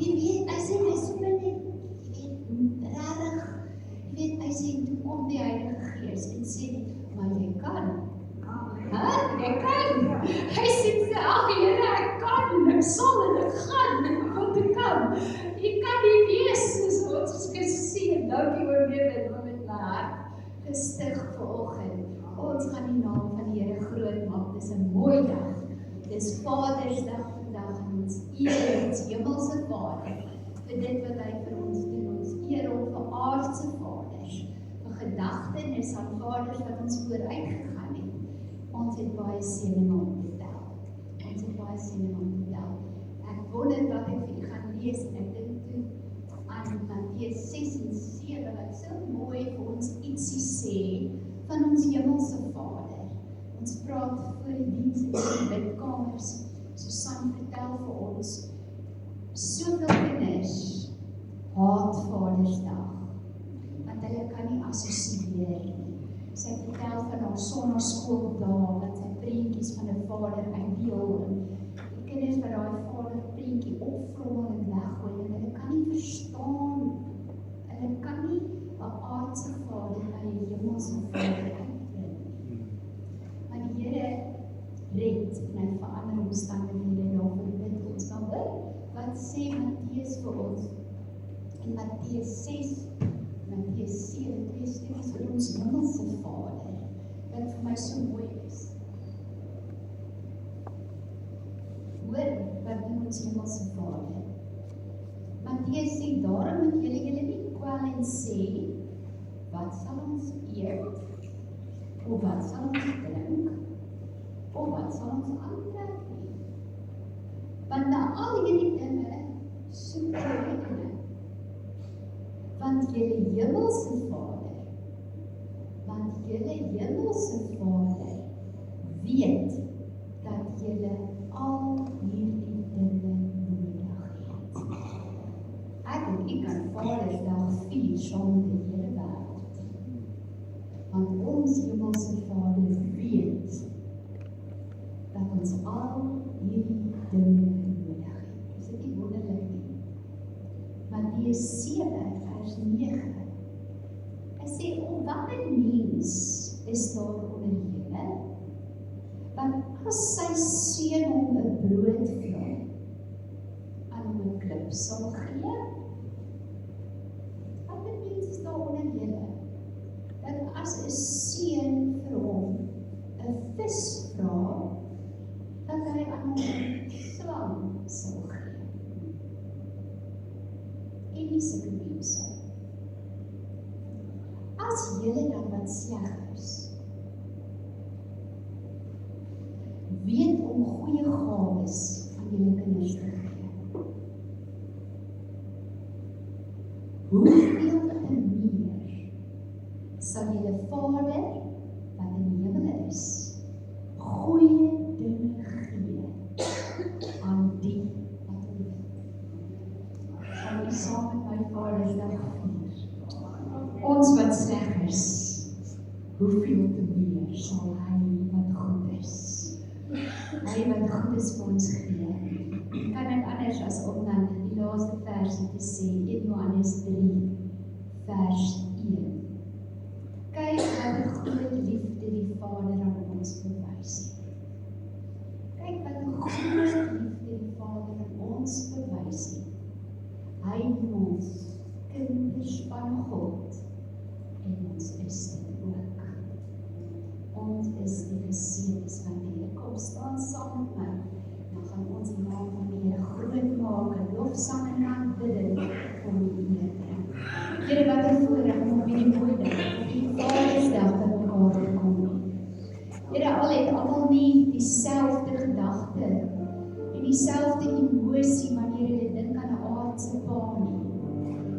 Jy weet, hy sê, hy so binne, jy weet, rarig, jy weet, hy sê, toe kom die Heilige Gees en sê, maar jy kan. Jy kan. Hy sê, ag Here, ek kan, ek sal en ek gaan, want ek kan. Jy kan nie wees, soos ons is gesê, dankie oor weer met my hart gestig vanoggend. Ons gaan die naam van die Here groot maak, dis 'n mooi dag. Dis Vadersdag vandag en ons eer ons hemelse Vader vir dit wat hy vir ons doen. Ons eer hom vir aardse vaders, vir gedagtenis aan vaders wat ons vooruit gegaan het. Ons het baie seëninge om te tel. Ons het baie seëninge om te tel. Ek wonder wat ek vir u gaan lees en ek dink toe aan Matteus 6 en 7 wat so mooi vir ons ietsie sê van ons hemelse Vader. Ons praat voor die diens in die bidkamers. Susan vertel vir ons, soveel kinders haat Vadersdag, want hulle kan nie assosieer nie. Sy vertel van haar sonnaskooldae, wat sy prentjies van 'n vader uitdeel, en die kinders wat daai vader prentjie opvrommel en weggooi, en hulle kan nie verstaan, hulle kan nie 'n aardse vader by 'n hemelse vader uitbring. Maar die Here red en hy verander omstandighede daarvoor bid ons. Maar hoor, wat sê Matteus vir ons? In Matteus 6, Matteus 7, 2 studies oor ons hemelse Vader, wat vir my so mooi is. Hoor, wat doen ons hemelse Vader? Matteus sê, daarom moet julle nie kwel en sê, wat sal ons eet? Of wat sal ons drink? Of wat sal ons aantrek nie? Want na al hierdie dinge soek julle dinge. Want julle hemelse Vader weet dat julle al hierdie dinge nodig het. Ek en u kan Vadersdag vier saam met die hele wêreld. Want ons hemelse Vader weet dat ons al hierdie dinge nodig het. Is dit nie wonderlik nie? Matteus 7 vers 9. Hy sê, watter mens is daar onder julle, want as sy seun hom 'n brood vra, aan hom 'n klip sal gee? Watter mens is daar onder julle, dat as 'n seun vir hom 'n vis vra, dat hy aan hom 'n slang sal gee? En nie sulke mense. As julle dan wat sleg is, weet om goeie gawes aan julle kinders te gee, hoeveel te meer sal julle Vader wat in die hemel is, goeie dinge gee aan die wat hom liefhet. Gaan u saam met my Vadersdag vier. Ons wat sleg is, hoeveel te meer sal hy wat goed is. Hy wat goed is vir ons gee. Kan ek anders as om dan die laaste versie te sê, 1 Johannes 3 vers 1. Kyk wat 'n groot liefde die Vader aan ons bewys het. Kyk wat 'n groot liefde die Vader aan ons bewys het. Hy noem ons kinders van God. En ons is dit ook. Ons is die geseëndes van die Here. Kom staan saam met my. Dan gaan ons die naam van die Here groot maak en lofsang en aanbidding om die Here te bring. Here, wat 'n voorreg om op hierdie mooi dag, op die Vadersdag by mekaar te kom. Here, al het almal nie dieselfde gedagte en dieselfde emosie wanneer hulle dink aan 'n aardse pa nie.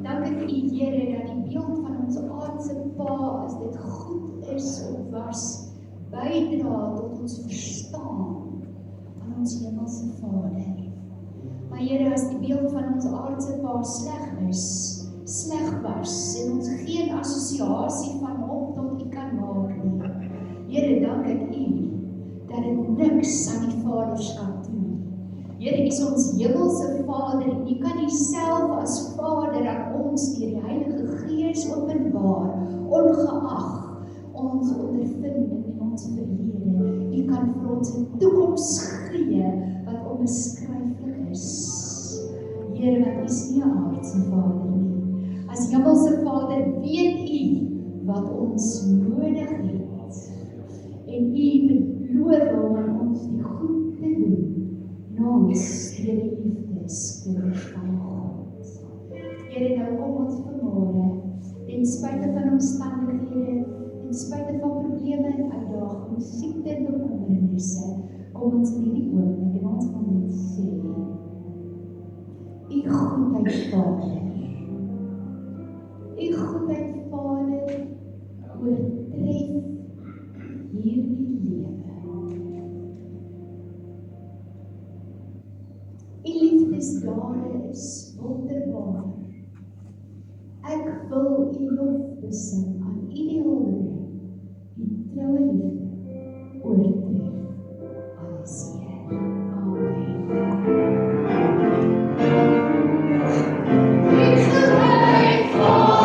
Dank ek u, Here, dat die beeld van ons aardse pa, as dit goed is of was, bydra tot ons verstaan aan ons hemelse Vader. Maar Here, as die beeld van ons aardse pa sleg was, en ons geen assosiasie van hom tot u kan maak nie. Here, dank ek u, dat dit niks aan die vaderskap doen. Here, U is ons hemelse Vader, en U kan Uself as Vader aan ons deur die Heilige Gees openbaar, ongeag ons ondervinding en ons verlede. U kan vir ons 'n toekoms gee wat onbeskryflik is. Here, wat is nie 'n aardse Vader nie. As hemelse Vader weet U wat ons nodig het. En U beloof om aan ons die goed te doen, na ons deur die liefdeskinders van God. Here, nou kom ons vanmôre, ten spyte van omstandighede, ten spyte van probleme en uitdagings, siekte en bekommernisse, kom ons in hierdie oomblik en ons wil net sê, U goedheid Vader, U goedheid Vader, oortref hierdie lewe. U liefdesdade is wonderbaar. Ek wil U lof besing, aan U die hulde bring. U troue liefde oortref alles, Here. Amen.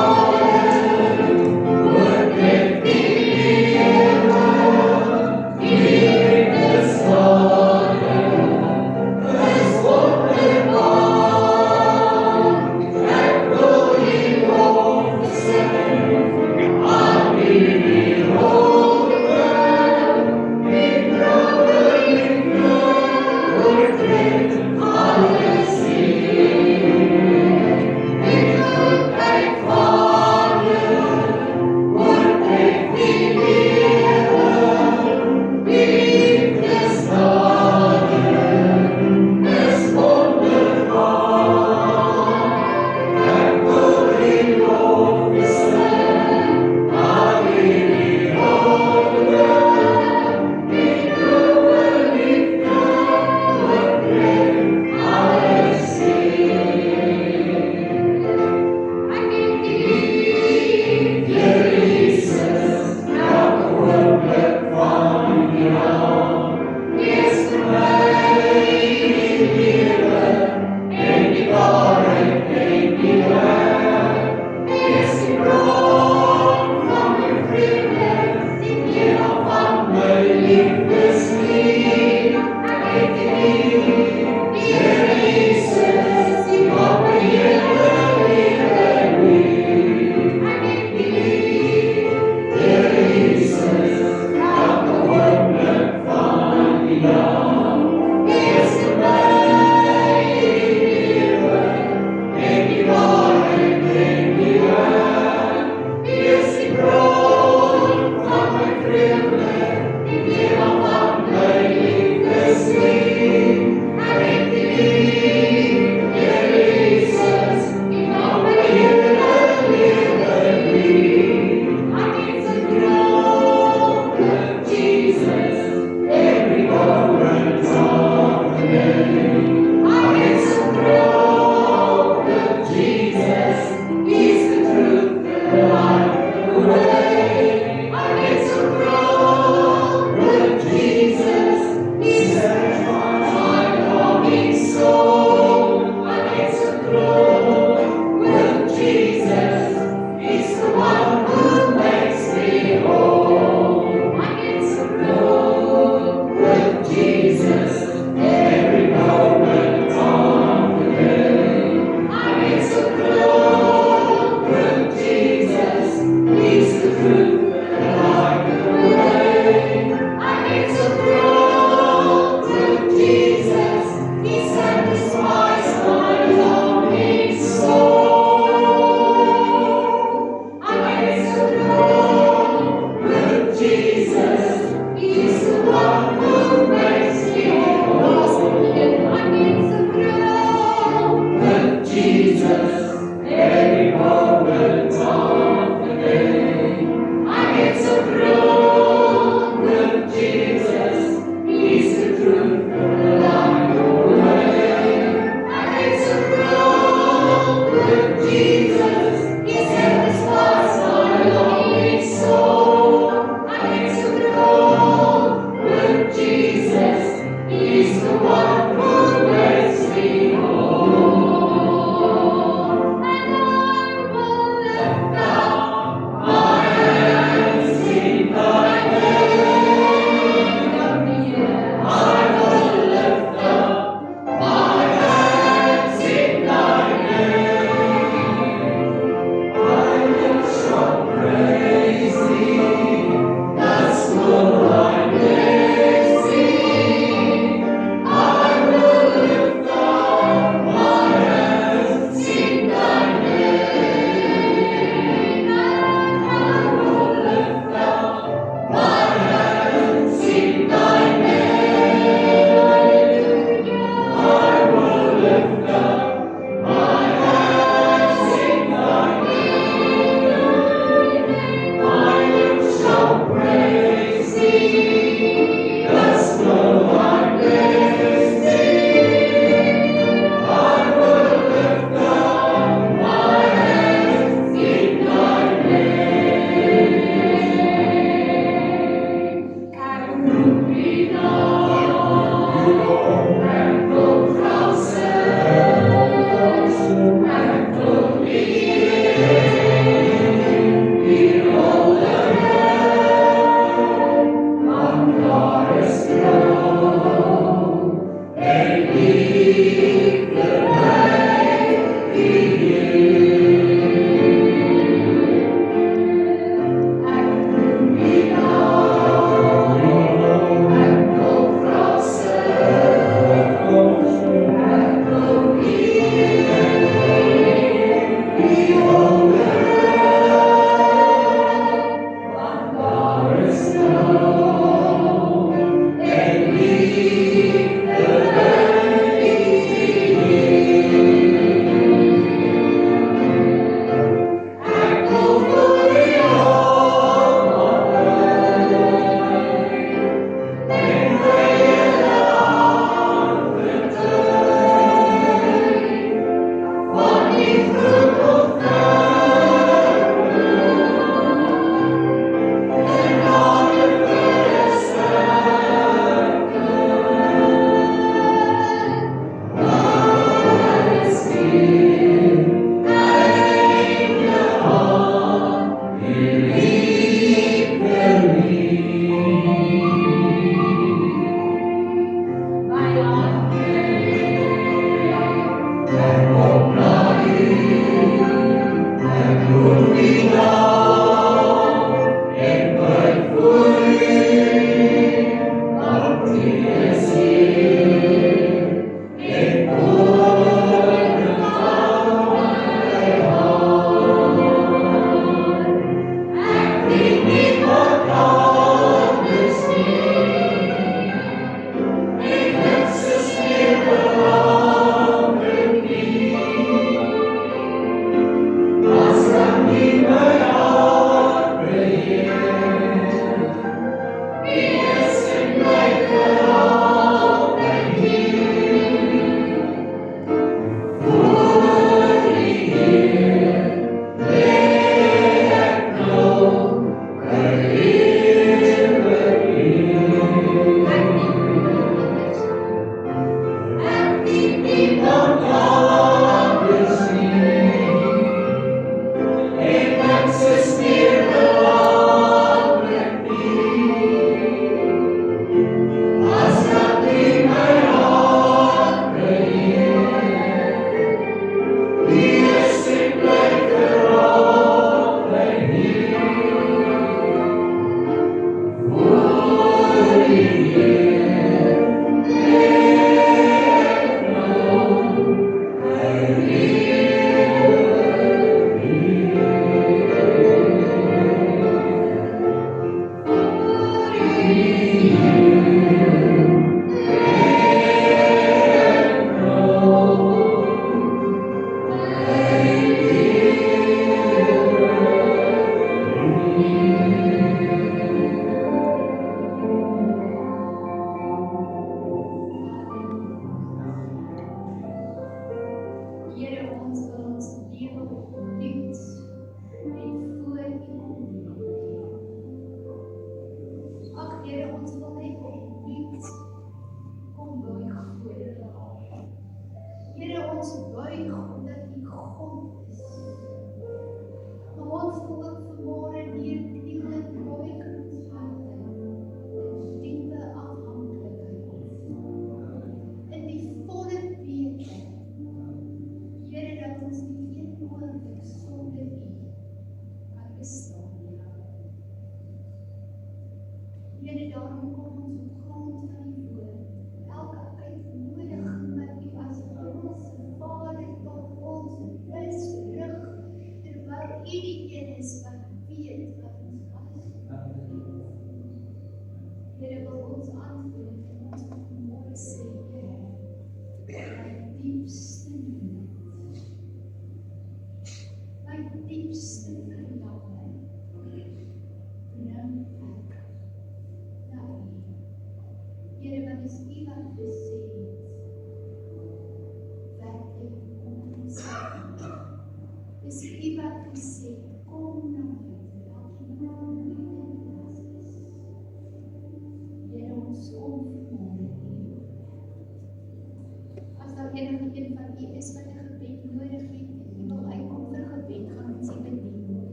Amen.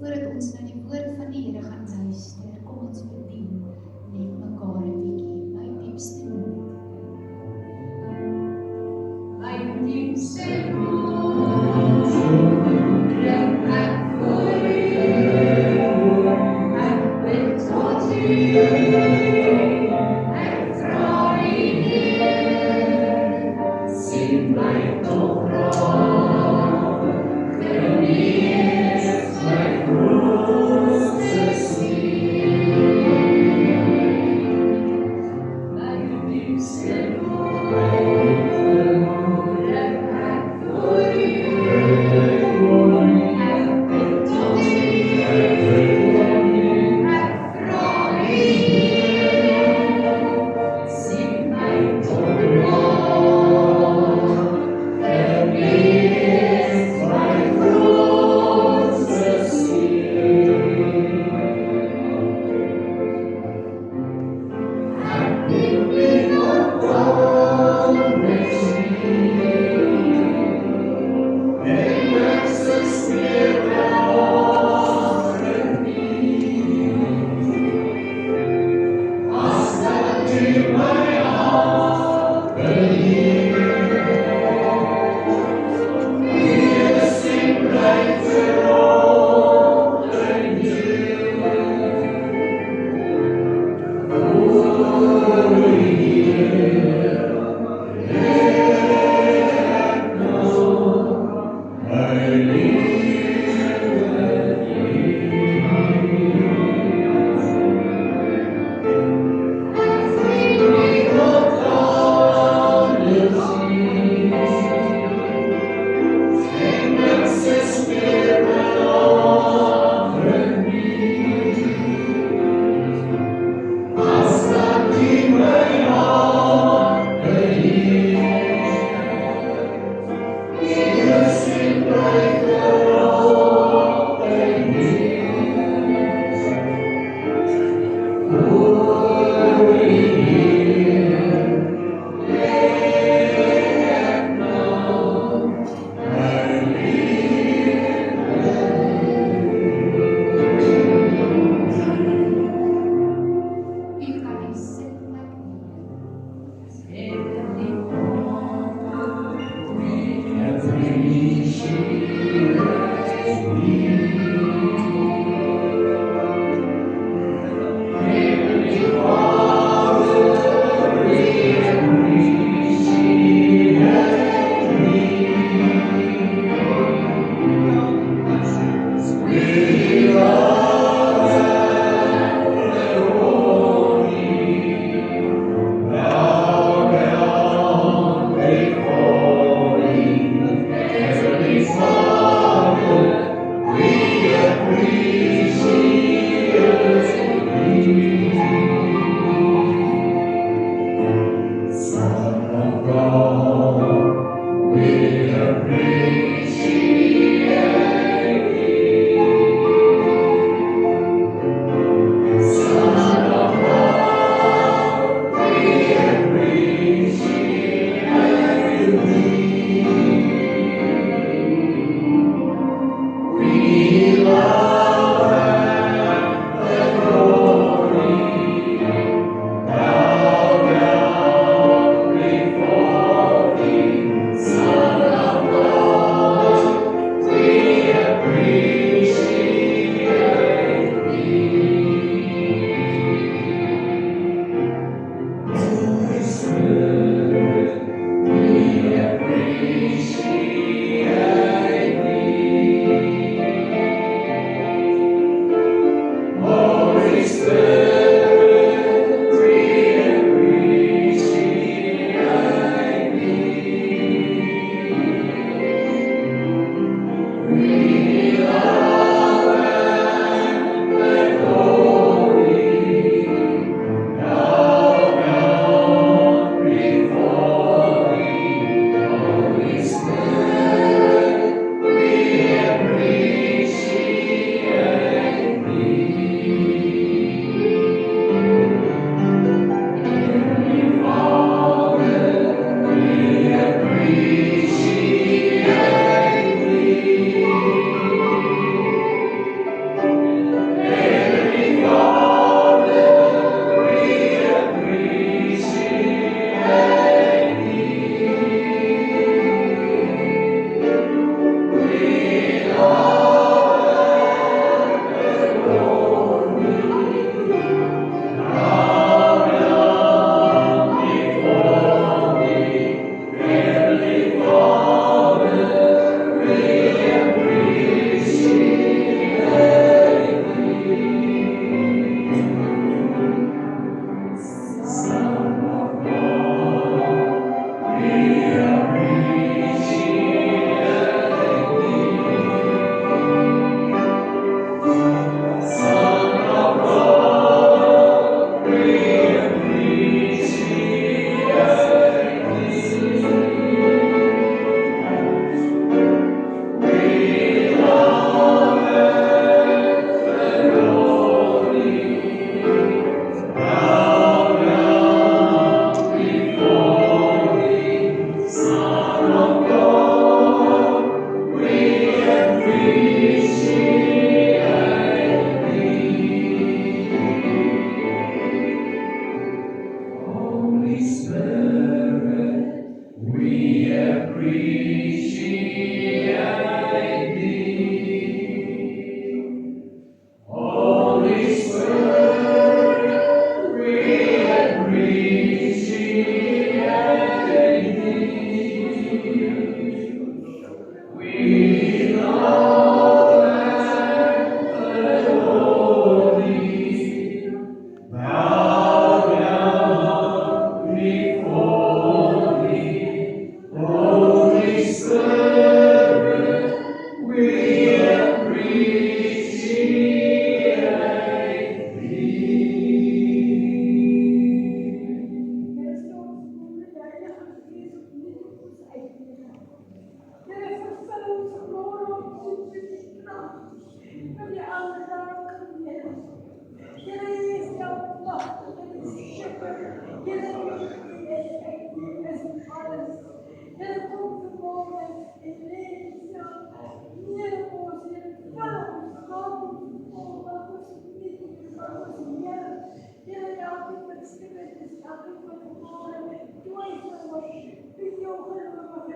voordat ons na die woord van die Here gaan luister, kom ons bedien net mekaar 'n bietjie, my diepste nood. My diepste nood, bring ek voor U, ek bid tot U, ek vra U Heer, sien my tog raak, genees my grootste seer. My diepste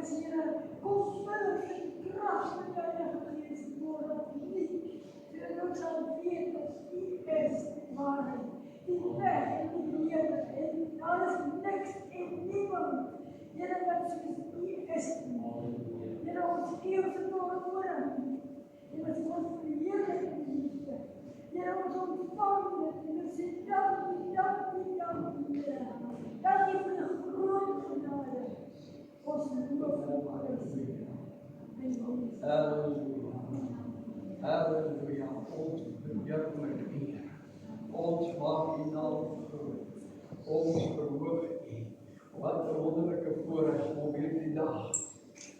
wens Here, kom vul en krag met jou Heilige Gees môre op nie. Sodat ons sal weet dat U is die waarheid, die weg en die lewe en daar is niks en niemand, Here, wat soos U is nie. Here, ons gee ons môre aan U. En ons verheerlik in die liefde. Here, ons ontvang dit en ons sê dankie, Here. Dankie vir die groot genade. Ons loof en prys U. Halleluja. Halleluja. Ons verheerlik U. Ons maak U naam groot. Ons verhoog U. Wat 'n wonderlike voorreg om hierdie dag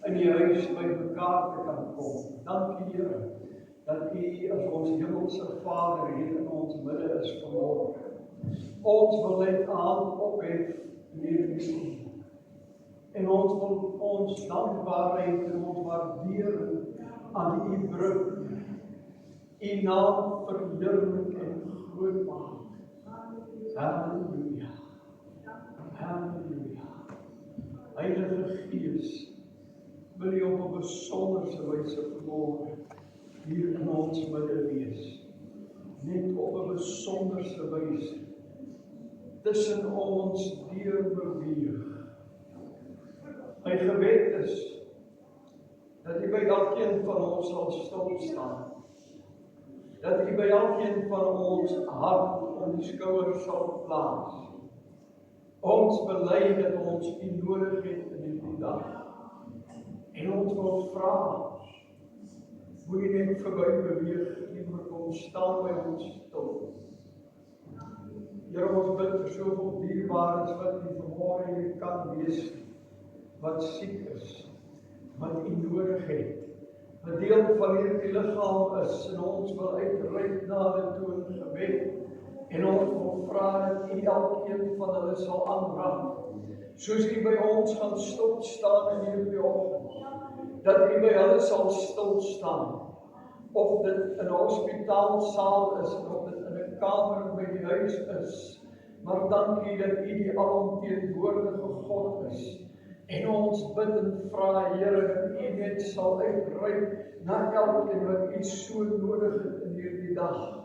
in die huis by mekaar te kan kom. Dankie Here, dat U as ons hemelse Vader hier in ons midde is vanmôre. Ons wil net aan ophef in hierdie en ons wil ons dankbaarheid en ons waardering aan U bring. U naam verheerlik en groot maak. Halleluja. Halleluja. Heilige Gees, wil U op 'n besonderse wyse vanmôre hier in ons midde wees. Net op 'n besonderse wyse tussen ons deur beweeg. My gebed is dat U by elkeen van ons sal stil staan. Dat U by elkeen van ons hart op die skouers sal plaas. Ons bely dat ons U nodig het in hierdie dag. En ons wil vra, moet U net verby beweeg, U moet kom staan by ons stil. Here, ons bid vir soveel dierbares wat nie vanmôre hier kan wees, wat siek is, wat U nodig het. 'n deel van hierdie liggaam is en ons wil uitreik na hulle toe in gebed. En ons wil vra dat U elkeen van hulle sal aanraak. Soos U by ons gaan stil staan in hierdie oggend. Dat U by hulle sal stil staan. Of dit in 'n hospitaalsaal is, of dit in 'n kamer by die huis is. Maar dankie dat U die alomteenwoordige God is. En ons bid en vra, Here, dat U net sal uitreik na elkeen wat U so nodig het in hierdie dag.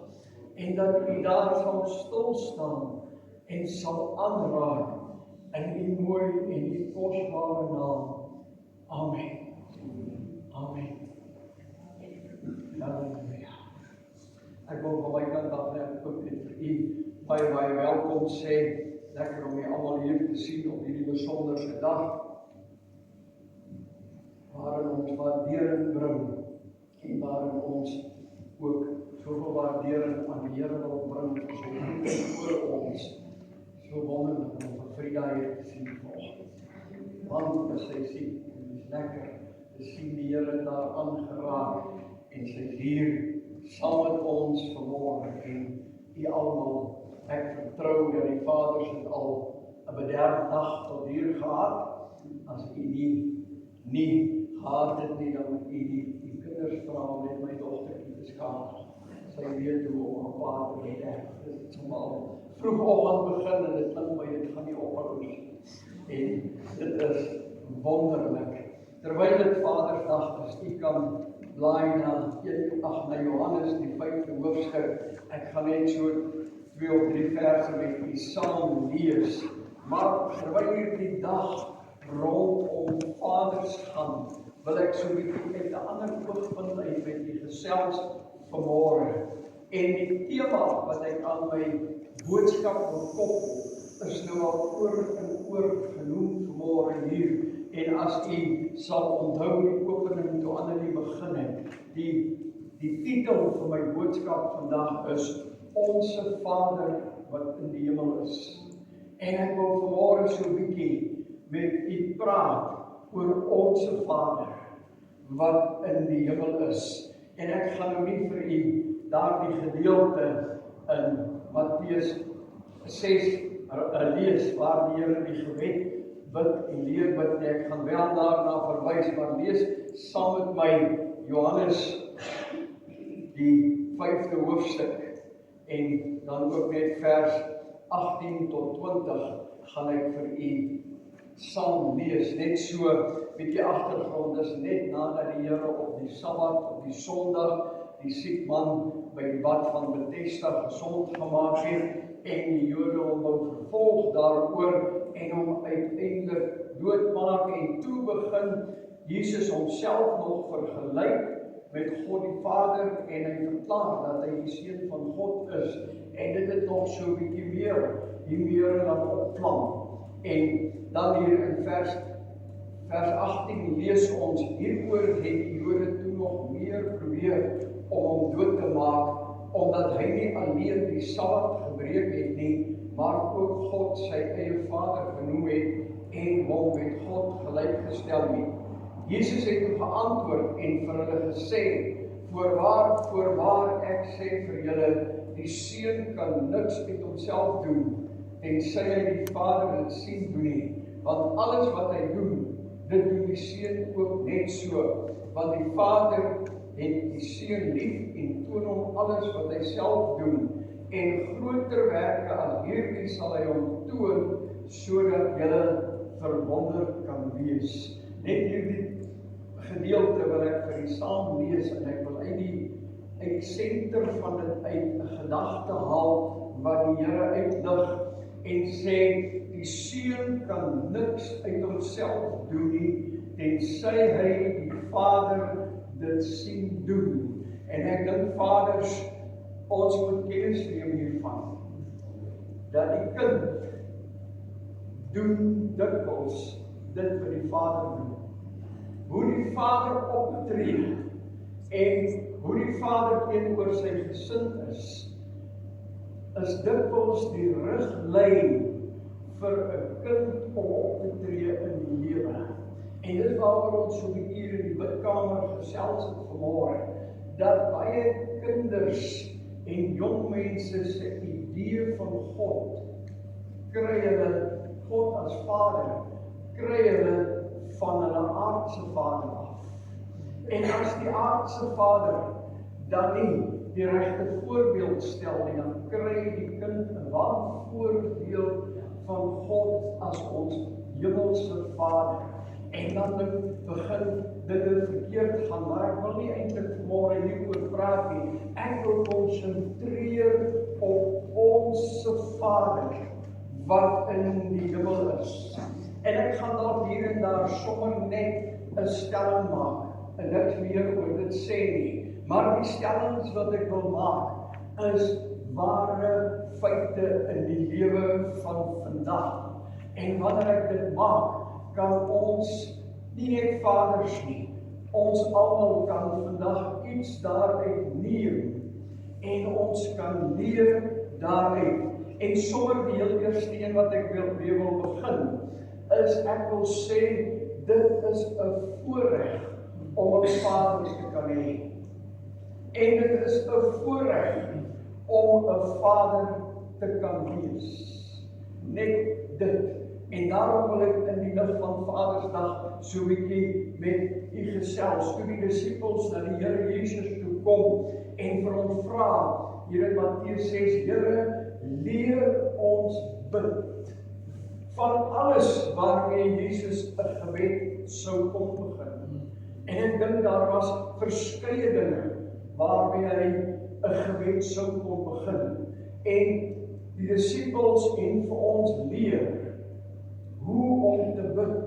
En dat U daar sal stil staan en sal aanraak in U mooi en U kosbare naam. Amen. Amen. Halleluja. Ek wil van my kant af net ook net vir U baie welkom sê. Lekker om U almal hier te sien op hierdie besonderse dag, waarin ons waardering bring en waarin ons ook soveel waardering aan die Here wil bring vir ons. So wonderlik om vir Frida hier te sien vanoggend. Want as sy sien, dit is lekker te sien die Here daar aangeraak en sy is hier saam met ons vanmôre en U almal. Ek vertrou dat die Vaders het al 'n bederfdag tot hier gehad. As U nie gehad het nie, dan moet U die kinders vra om net my dogtertjie te skakel. Sy weet hoe om 'n pa te bederf. Dit is somal vroegoggend begin en dit klink my dit gaan nie ophou nie. En dit is wonderlik. Terwyl dit Vadersdag is, U kan blaai na Johannes die 5de hoofstuk. Ek gaan net so 2 of 3 verse met U saam lees. Maar terwyl hierdie dag rondom Vaders gaan, wil ek so 'n bietjie uit 'n ander oogpunt uit met U gesels vanmôre. En die tema wat ek aan my boodskap wil koppel, is nou al oor en oor genoem vanmôre hier. En as U sal onthou die opening toe aan die begin het, die titel van my boodskap vandag is Onse Vader wat in die hemel is. En ek wil vanmôre so 'n bietjie met U praat oor Onse Vader wat in die hemel is. En ek gaan nou nie vir U daardie gedeelte in Matteus 6 lees waar die Here die gebed bid en leer bid nie. Ek gaan wel daarna verwys, maar lees saam met my Johannes die 5de hoofstuk en dan ook net vers 18 tot 20 gaan ek vir U saam lees, net so bietjie agtergrond, dis net nadat die Here op die Sabbat, op die Sondag, die siek man by die bad van Bethesda gesond gemaak het en die Jode hom wou vervolg daaroor en hom uiteindelik doodmaak en toe begin Jesus homself nog vergelyk met God die Vader en hy verklaar dat hy die Seun van God is en dit het nog so 'n bietjie meer laat opklam. En dan hier in vers 18 lees ons, hieroor het die Jode toe nog meer probeer om hom dood te maak, omdat hy nie alleen die Sabbat gebreek het nie, maar ook God sy eie Vader genoem het en hom met God gelykgestel het. Jesus het hom geantwoord en vir hulle gesê, voorwaar ek sê vir julle, die Seun kan niks uit homself doen, tensy hy die Vader dit sien doen nie, want alles wat hy doen, dit doen die Seun ook net so, want die Vader het die Seun lief en toon hom alles wat hy self doen, en groter werke as hierdie sal hy hom toon, sodat julle verwonder kan wees. Net hierdie gedeelte wil ek vir die saam lees en ek wil uit die senter van dit uit 'n gedagte haal wat die Here uitlig en sê die Seun kan niks uit homself doen nie tensy hy die Vader dit sien doen. En ek dink vaders, ons moet kennis neem hiervan dat die kind doen dikwels dit wat die Vader doen. Hoe die Vader optree en hoe die Vader teenoor sy gesin is dikwels die riglyn vir 'n kind om op te tree in die lewe. En dit is waaroor ons so 'n bietjie in die bidkamer gesels het vanmôre, dat baie kinders en jong mense se idee van God, kry hulle God as Vader, kry hulle van hulle aardse vader af. En as die aardse vader dan nie die regte voorbeeld stel nie, dan kry die kind 'n wanvoorbeeld van God as ons hemelse Vader. En dan begin dinge verkeerd gaan, maar ek wil nie eintlik vanmôre hieroor praat nie. Ek wil konsentreer op ons Vader wat in die hemel is. En ek gaan dalk hier en daar sommer net 'n stelling maak en niks meer oor dit sê nie. Maar die stellings wat ek wil maak is ware feite in die lewe van vandag. En wanneer ek dit maak, kan ons nie net vaders nie, ons almal kan vandag iets daaruit neem en ons kan leer daaruit. En sommer die heel eerste een wat ek wil begin, is ek wil sê, dit is 'n voorreg om 'n vader te kan hê. En dit is 'n voorreg om 'n vader te kan wees. Net dit. En daarom wil ek in die lig van Vadersdag so 'n bietjie met u gesels. Toe die disippels na die Here Jesus toe kom en vir hom vra, hier in Matteus 6, Here, leer ons bid. Van alles waarmee Jesus 'n gebed sou kom begin. En ek dink daar was verskeie dinge waarmee hy 'n gebed sou kom begin. En die disippels en vir ons leer hoe om te bid.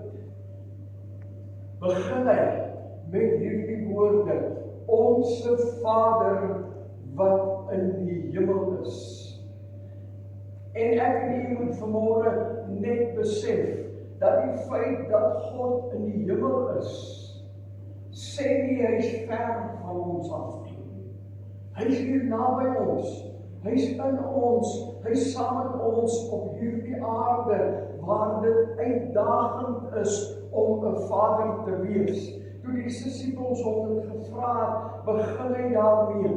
Begin hy met hierdie woorde, Onse Vader wat in die hemel is. En ek en u moet vanmôre net besef dat die feit dat God in die hemel is, sê nie hy is ver van ons af nie. Hy is hier naby ons. Hy is in ons. Hy is saam met ons op hierdie aarde waar dit uitdagend is om 'n vader te wees. Toe die disippels hom dit gevra het, begin hy daarmee.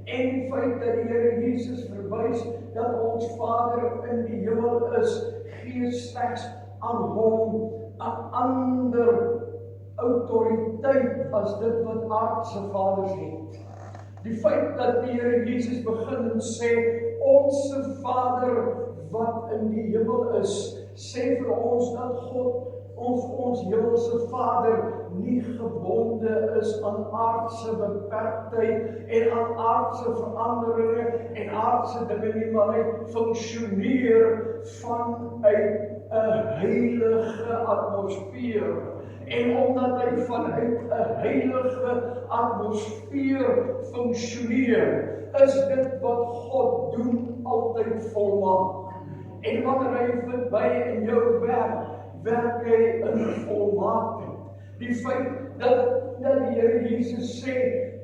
En die feit dat die Here Jesus verwys dat ons Vader in die hemel is, gee slegs aan hom 'n ander autoriteit as dit wat aardse vaders het. Die feit dat die Here Jesus begin en sê, Onse Vader wat in die hemel is, sê vir ons dat God ons hemelse Vader nie gebonde is aan aardse beperktheid en aan aardse veranderinge en aardse dinge nie, maar hy funksioneer vanuit 'n heilige atmosfeer. En omdat hy vanuit 'n heilige atmosfeer funksioneer, is dit wat God doen altyd volmaak. En wanneer hy vir my en jou werk hy in volmaaktheid. Die feit dat die Here Jesus sê,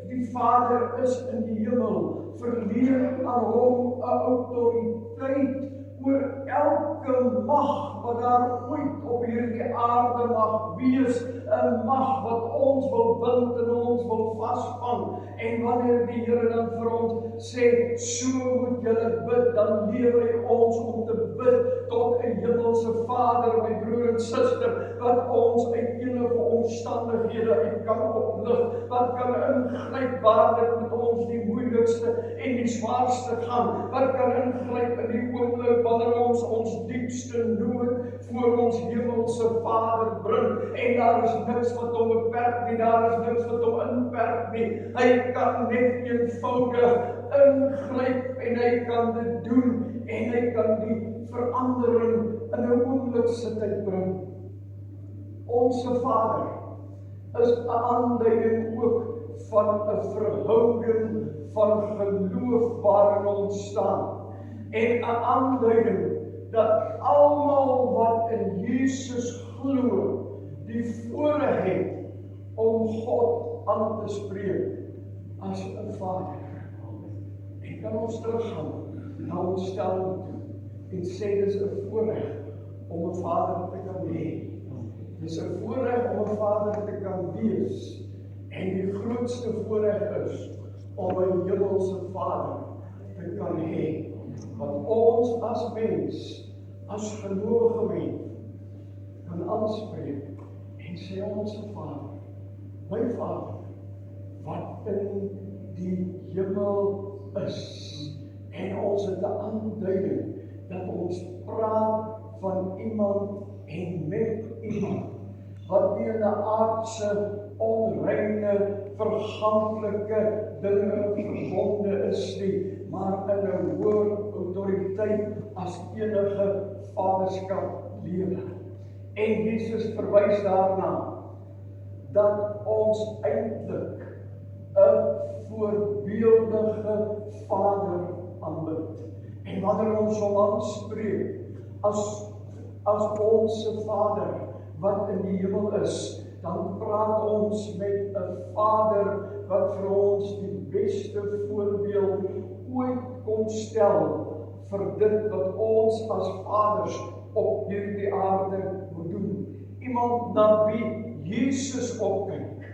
die Vader is in die hemel, verleen aan hom 'n autoriteit oor elke mag wat daar ooit op hierdie aarde mag wees, 'n mag wat ons wil bind en ons wil vasvang. En wanneer die Here dan vir ons sê, so moet julle bid, dan leer hy ons om te bid tot 'n hemelse Vader, my broer en suster, wat ons uit enige omstandighede uit kan oplig, wat kan ingryp waar dit met ons die moeilikste en die zwaarste gaan, wat kan ingryp in die oomblik wanneer ons diepste nood voor ons hemelse Vader bring, en daar is niks wat hom beperk nie, daar is niks wat hom inperk nie. Hy kan net eenvoudig ingryp en hy kan dit doen en hy kan die verandering in 'n oomblikse tyd bring. Onse Vader is 'n aanduiding ook van 'n verhouding van geloof waarin ons staan. En 'n aanduiding dat almal wat in Jesus glo, die voorreg het om God aan te spreek as 'n Vader. En kan ons teruggaan na ons stelling toe en sê dis 'n voorreg om 'n Vader te kan hê. Dis 'n voorreg om 'n Vader te kan wees. En die grootste voorreg is om 'n hemelse Vader te kan hê. Wat ons as mens, as gelowige mens, kan aanspreek en sê, onse Vader, my Vader, wat in die hemel is. En ons het 'n aanduiding dat ons praat van iemand en met iemand, wat nie in 'n aardse, onreine, verganklike dinge verbonde is nie, maar in 'n hoër autoriteit as enige vaderskap lewe. En Jesus verwys daarna dat ons eintlik 'n voorbeeldige Vader aanbid. En wanneer ons hom aanspreek as onse Vader wat in die hemel is, dan praat ons met 'n Vader wat vir ons die beste voorbeeld ooit kon stel vir dit wat ons as vaders op hierdie aarde moet doen. Iemand na wie Jesus opkyk.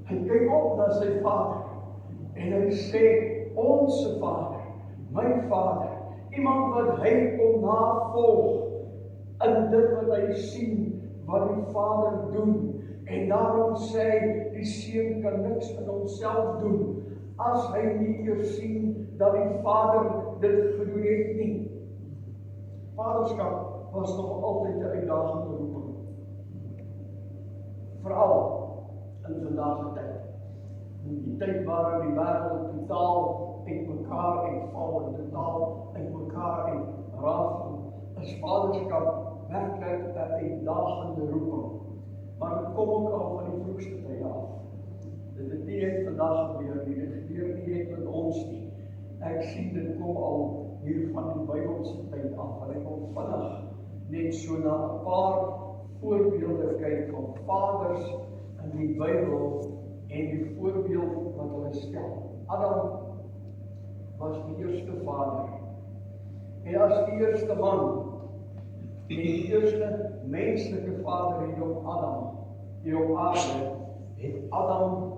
Hy kyk op na sy Vader en hy sê, onse Vader, my Vader. Iemand wat hy kom navolg in dit wat hy sien wat die Vader doen. En daarom sê hy, die Seun kan niks in homself doen as hy nie eers sien dat die Vader dit gedoen het nie. Vaderskap was nog altyd 'n uitdagende roeping. Veral in vandag se tyd. In die tyd waarin die wêreld totaal uit mekaar uitval en totaal uit mekaar uitrafel, is vaderskap werklik 'n uitdagende roeping. Maar dit kom ook al van die vroegste tye af. Dit het nie net vandag gebeur nie, dit gebeur nie net met ons nie. Ek sien dit kom al hier van die Bybelse tyd af, en ek wil vinnig net so na 'n paar voorbeelde kyk van vaders in die Bybel en die voorbeeld wat hulle stel. Adam was die eerste vader. En as die eerste man, die eerste menslike vader hier op aarde, het Adam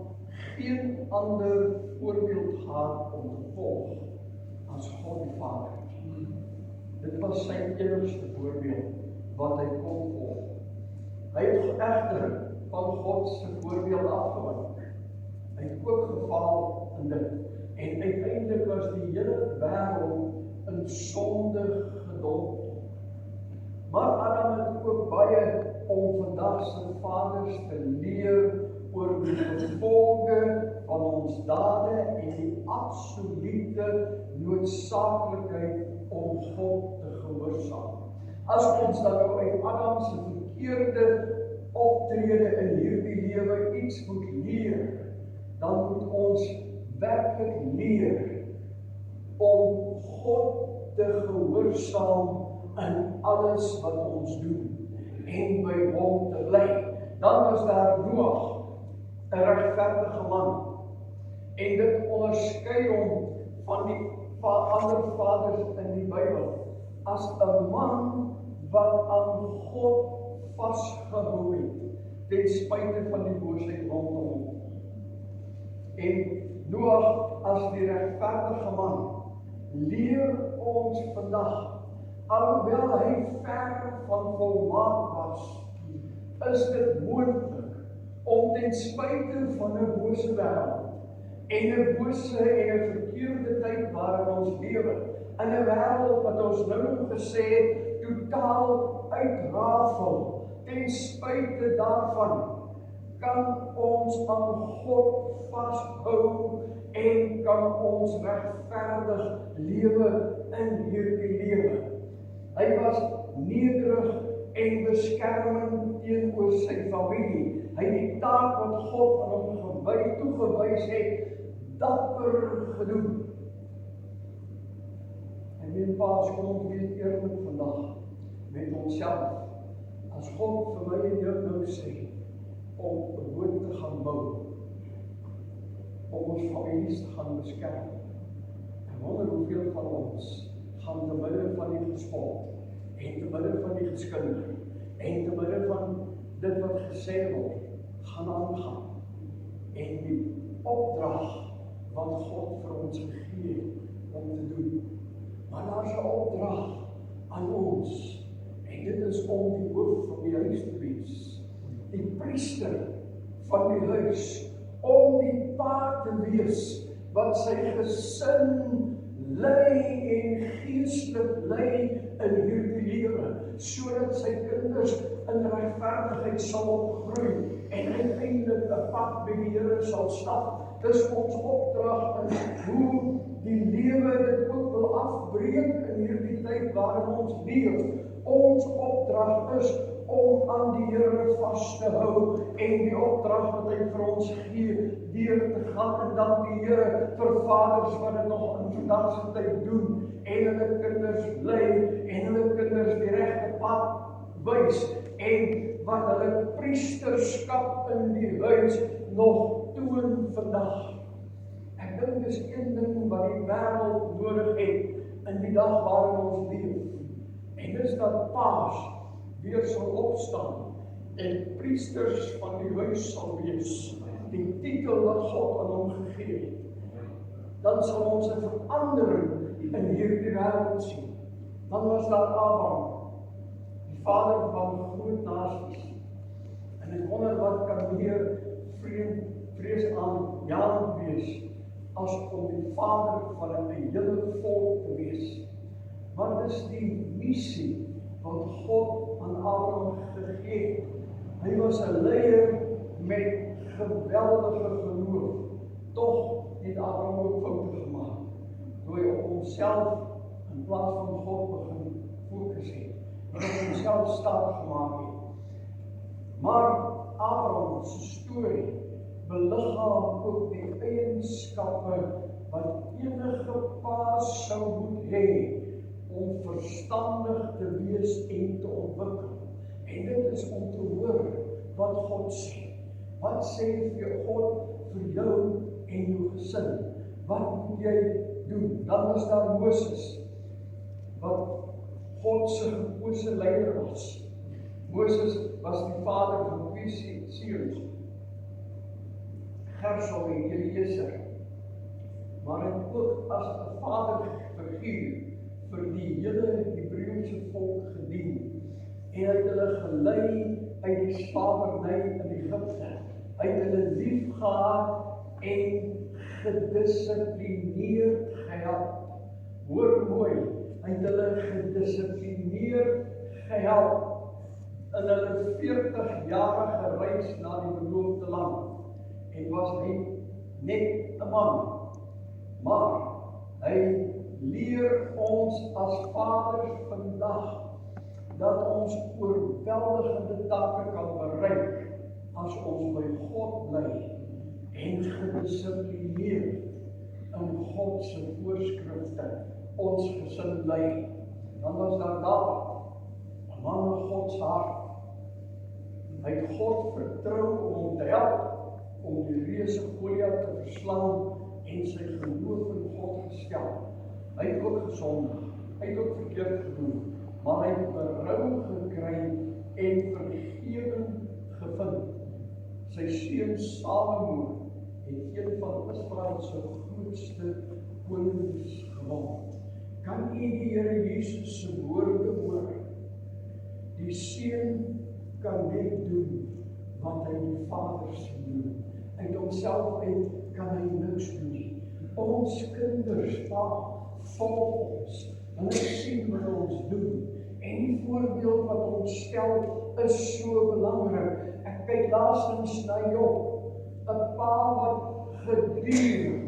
geen ander voorbeeld gehad om te volg as God die Vader. Dit was sy enigste voorbeeld wat hy kon volg. Hy het egter van God se voorbeeld afgewyk. Hy het ook gefaal in dit. En uiteindelik was die hele wêreld in sonde gedompel. Maar Adam het ook baie om vandag se vaders te leer oor die gevolge van ons dade en die absolute noodsaaklikheid om God te gehoorsaam. As ons dan nou uit Adam se verkeerde optrede in hierdie lewe iets moet leer, dan moet ons werklik leer om God te gehoorsaam in alles wat ons doen en by hom te bly. Dan was daar Noag, 'n regverdige man, en dit onderskei hom van die ander vaders in die Bybel as 'n man wat aan God vasgehou het ten spyte van die boosheid rondom hom. En Noag as die regverdige man leer ons vandag, alhoewel hy ver van volmaak was, is dit moontlik om ten spyte van 'n bose wêreld en 'n bose en 'n verkeerde tyd waarin ons lewe, in 'n wêreld wat ons nou gesê het, totaal uitrafel, ten spyte daarvan, kan ons aan God vashou en kan ons regverdig lewe in hierdie lewe. Hy was nederig en beskerming teenoor sy familie. Hy het die taak wat God aan hom toegewys het, dapper gedoen. En mijn paas, kom ons weer eerlijk vandag met onsself. As God vir my en jou nou sê om 'n boot te gaan bou, om ons families te gaan beskerm, en wonder hoeveel van ons gaan te midde van die gespot en te midde van die geskilde en te midde van dit wat gesê word, gaan aangaan en die opdrag wat God vir ons gegee het om te doen. Maar daar is 'n opdrag aan ons, en dit is om die hoof van die huis te wees, die priester van die huis, om die pa te wees wat sy gesin lei en geestelik lei in hierdie lewe, sodat sy kinders in regverdigheid sal opgroei en uiteindelik 'n pad by die Here sal stap. Dis ons opdrag in hoe die lewe dit ook wil afbreek in hierdie tyd waarin ons leef. Ons opdrag is om aan die Here vas te hou en die opdrag wat hy vir ons gee, deur te gaan en dan die Here vir vaders wat dit nog in vandag se tyd doen en hulle kinders lei en hulle kinders die regte pad wys en wat hulle priesterskap in die huis nog toon vandag. Ek dink dis een ding wat die wêreld nodig het in die dag waarin ons leef. En dis dat paas weer sal opstaan en priesters van die huis sal wees. Die titel wat God aan hom gegee het. Dan sal ons 'n verandering in hierdie wêreld sien. Dan was daar Abraham, die vader van groot nasies. En ek wonder wat kan meer vreesaanjaend wees as om die vader van 'n hele volk te wees. Maar dis die missie wat God aan Abraham gegee het. Hy was 'n leier met geweldige geloof. Tog het Abraham ook foute gemaak, toe hy op homself in plaas van God begin fokus het, en op homself staat gemaak het. Maar Abraham se storie beliggaam ook die eienskappe wat enige pa sou moet hê om verstandig te wees en te ontwikkel. En dit is om te hoor wat God sê. Wat sê vir God vir jou en jou gesin? Wat moet jy doen? Dan was daar Moses, wat God se gekose leier was. Moses was die vader van 2 seuns, Gersom en Eliezer, maar hy ook as 'n vaderfiguur vir die hele Hebreëse volk gedien. En hy het hulle gelei uit die slawerny in Egipte. Hy het hulle liefgehad en gedissiplineerd gehelp. Hoor mooi, hy het hulle gedissiplineerd gehelp. in hulle 40-jarige reis na die beloofde land, en was hy net 'n man. Maar hy leer ons as vaders vandag dat ons oorweldigende takke kan bereik as ons by God bly en gedisiplineerd in God se voorskrifte ons gesin lei. Dan was daar Dawid, 'n man met God se hart. Hy het God vertrou om hom te help om die reuse Goliat te verslaan en sy geloof in God gestel. Hy het ook gesondig, hy het ook verkeerd gedoen, maar hy het berou gekry en vergewing gevind. Sy seun Salomo het een van Israel se grootste konings geword. Kan u die Here Jesus se woorde hoor? Die seun kan net doen wat hy die Vader sien doen. Uit homself uit kan hy niks doen nie. Ons kinders volg ons. Hulle sien wat ons doen. En die voorbeeld wat ons stel is so belangrik. Ek kyk laasens na Job, 'n pa wat gedurig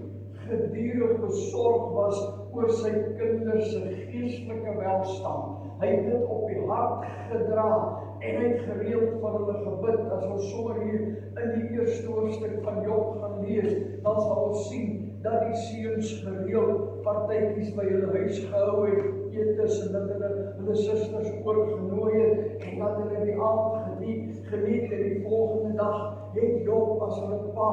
besorg was oor sy kinders se geestelike welstand. Hy het dit op die hart gedra en hy het gereeld vir hulle gebid. As ons sommer hier in die eerste hoofstuk van Job gaan lees, dan sal ons sien dat die seuns gereeld partytjies by hulle huis gehou het, etes en dat hulle susters oorgenooi het en dat hulle die aand geniet en die volgende dag het Job as hulle pa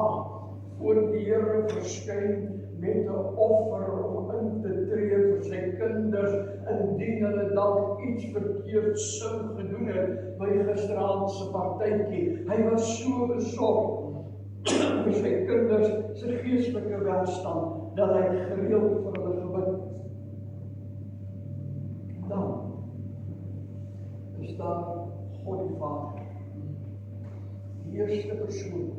voor die Here verskyn met 'n offer om in te tree vir sy kinders indien hulle dalk iets verkeerd sou gedoen het by gisteraand se partytjie. Hy was so besorg vir sy kinders se geestelike welstand dat hy gereeld vir hulle gebid. Dan is daar God die Vader, die eerste persoon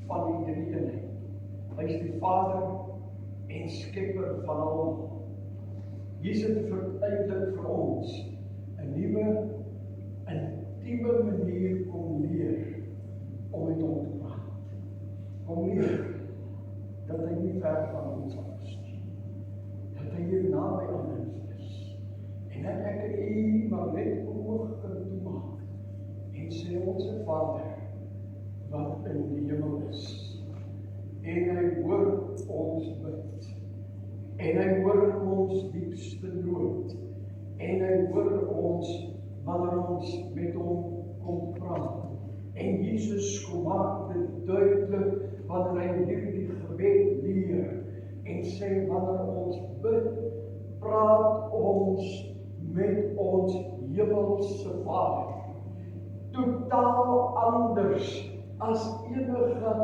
van die drie-eenheid. Hy is die Vader en skepper van almal. Jesus het uiteindelik vir ons 'n nuwe, intieme manier kom leer om met hom te praat. Kom leer dat hy nie ver van ons af is nie. Dat hy hier naby aan ons is. En dat ek en u maar net oog kan toemaak en sê onsse Vader wat in die hemel is. En hy hoor ons bid. En hy hoor ons diepste nood. En hy hoor ons wanneer ons met hom kom praat. En Jesus kom maak dit duidelik wanneer hy hierdie gebed leer en sê wanneer ons bid, praat ons met ons hemelse Vader. Totaal anders as enige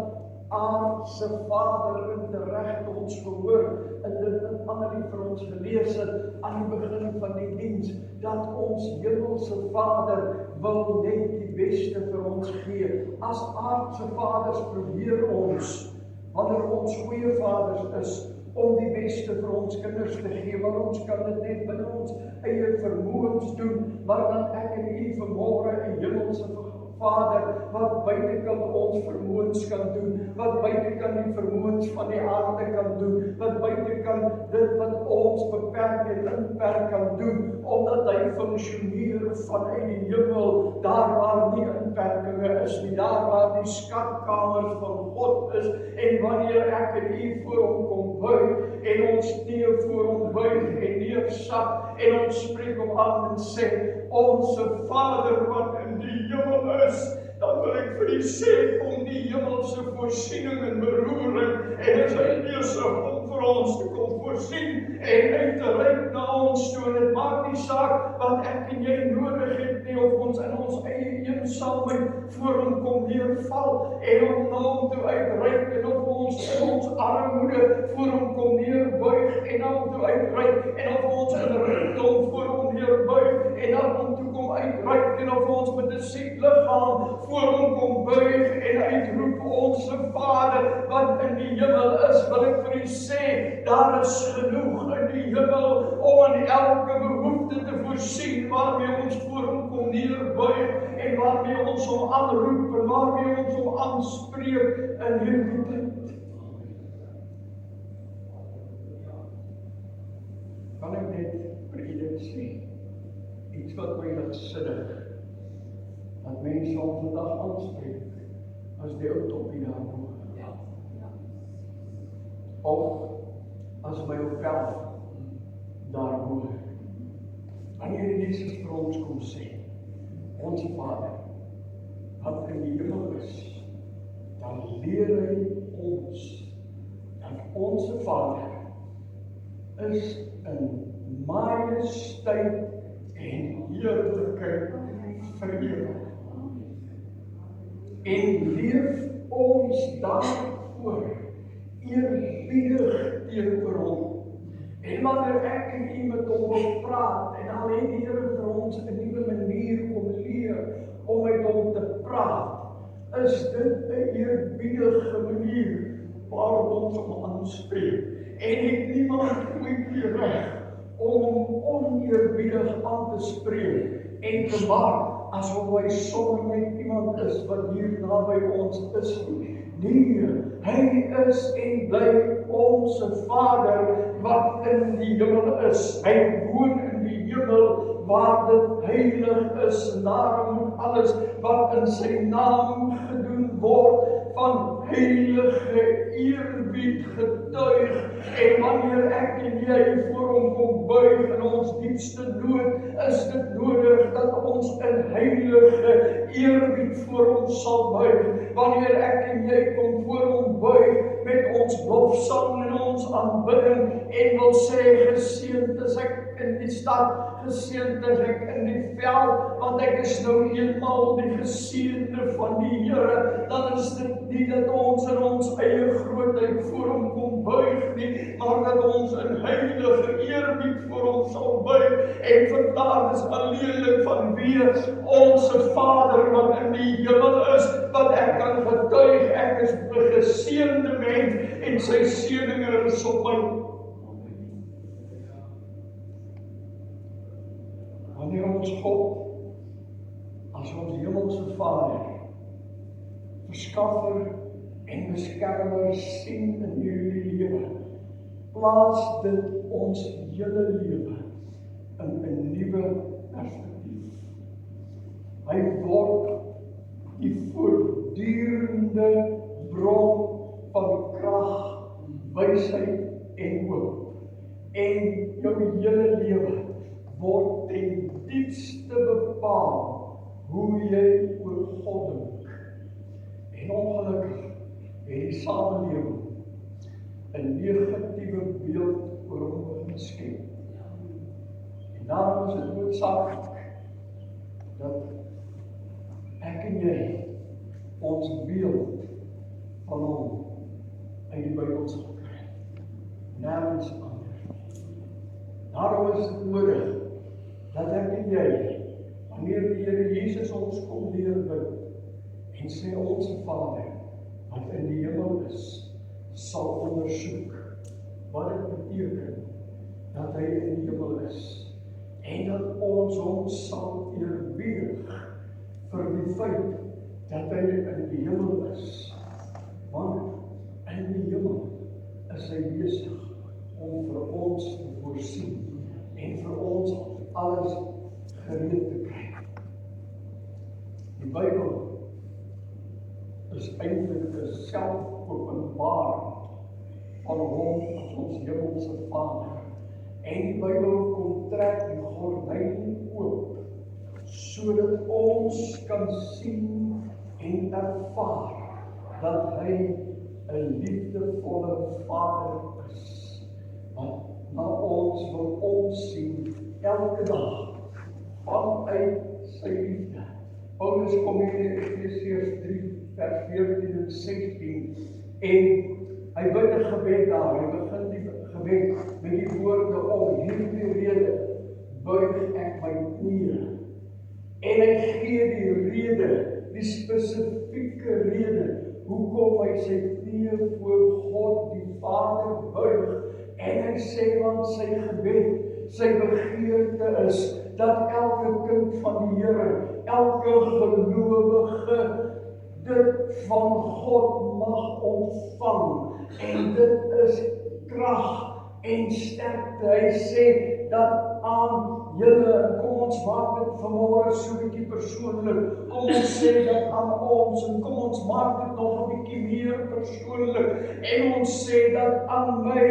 aardse Vader in die reg ons gehoor in dit Annelie vir ons gelees het aan die begin van die diens, dat ons hemelse Vader wil net die beste vir ons gee. As aardse vaders probeer ons, wanneer ons goeie vaders is, om die beste vir ons kinders te gee, maar ons kan dit net binne ons eie vermoëns doen, maar dan ek en u vanmôre 'n hemelse Vader, wat buitekant ons vermoëns kan doen, wat buitekant die vermoëns van die aarde kan doen, wat buitekant dit wat ons beperk en inperk kan doen, omdat hy funksioneer vanuit die hemel, daar waar nie inperkinge is nie, daar waar die skatkamers van God is, en wanneer ek en u voor hom kom buig, en ons knie voor hom buig en neersak, en ons spreek hom aan en sê, onsse Vader wat in die hemel is, dan wil ek vir u sê om die hemelse voorsiening en beroering, en is hy besig om vir ons te kom voorsien, en uit te reik na ons toe, en het maak nie saak wat ek en jy nodig het nie, of ons in ons eie eensaamheid voor hom kom neerval, en om na hom toe uitreik, en of ons in ons armoede voor hom kom neerbuig, en na hom toe uitreik, en of ons in rykdom voor hom neerbuig, en na hom toe kom uitreik, en of ons met 'n siek liggaam voor hom kom buig en uitroep, onsse Vader wat in die hemel is, wil ek vir u sê, daar is genoeg in die hemel om aan elke behoefte behoefte te voorsien, waarmee ons voor hom kom neerbuig en waarmee ons hom aanroep en waarmee ons hom aanspreek in hierdie tyd. Kan ek net vir julle sê, iets wat my laat sinnig, dat mense ons vandag aanspreek as die utopie daarbo. Of as my opel daarbo. Wanneer Jesus vir ons kom sê, ons Vader, wat in die hemel is, dan leer hy ons, dat ons Vader is in majesteit en heerlikheid verheerlik. En leef ons daarvoor eerbiedig teenoor hom. En wanneer ek en u met hom wil praat, en al het die Here vir ons 'n nuwe manier kom leer om met hom te praat, is dit 'n eerbiedige manier waarop ons hom aanspreek. En het niemand ooit die reg om hom oneerbiedig aan te spreek en te maak asof hy sommer net iemand is wat hier naby ons is. Nee, hy is en bly ons Vader wat in die hemel is. Hy woon in die hemel waar dit heilig is. En daarom moet alles wat in sy naam gedoen word van heilige eerbied getuig. En wanneer ek en jy voor hom kom buig in ons diepste nood, is dit nodig dat ons in heilige eerbied voor hom sal buig. Wanneer ek en jy kom voor hom buig met ons lofsang en ons aanbidding en wil sê, geseënd is ek in die stad, geseënd is ek in die veld, want ek is nou eenmaal die geseënde van die Here, dan is dit nie dat ons in ons eie grootheid voor hom kom buig nie, maar dat ons in heilige eerbied voor hom sal buig, en vandaar is alleenlik vanweë ons Vader wat in die hemel is, wat ek kan getuig, ek is 'n geseënde mens, en sy seëninge is op my. Wanneer ons God as ons hemelse Vader, verskaffer en beskermer sien in hierdie lewe, plaas dit ons hele lewe in 'n nuwe perspektief. Hy word die voortdurende bron van krag, wysheid en hoop. En jou hele lewe word ten diepste bepaal hoe jy oor God dink. En ongelukkig het die samelewing 'n negatiewe beeld oor hom geskep. En daarom is dit noodsaaklik dat ek en jy ons beeld van hom uit die Bybel sal kry. Nergens anders. Daarom is dit nodig dat ek en jy, wanneer die Here Jesus ons kom leer bid en sê ons Vader wat in die hemel is, sal ondersoek wat dit beteken dat hy in die hemel is, en dat ons hom sal eerbiedig vir die feit dat hy in die hemel is. Want in die hemel is hy besig om vir ons te voorsien en vir ons alles gereed te kry. Die Bybel is eintlik 'n selfopenbaring van hom as ons hemelse Vader. En die Bybel kom trek die gordyn oop, sodat ons kan sien en ervaar dat hy 'n liefdevolle Vader is, wat na ons wil omsien elke dag vanuit sy liefde. Paulus kom hier in Efesiërs 3 vers 14 en 16 en hy bid 'n gebed daar. Hy begin die gebed met die woorde: om hierdie rede buig ek my knieë. En hy gee die rede, die spesifieke rede hoekom hy sy knieë voor God die Vader buig En hy sê, want sy gebed, sy begeerte is, dat elke kind van die Here, elke gelowige, dit van God mag ontvang. En dit is krag en sterkte. Hy sê dat aan julle, kom ons maak dit vanmôre so 'n bietjie persoonlik. Kom ons sê dat aan ons, en kom ons maak dit nog 'n bietjie meer persoonlik. En ons sê dat aan my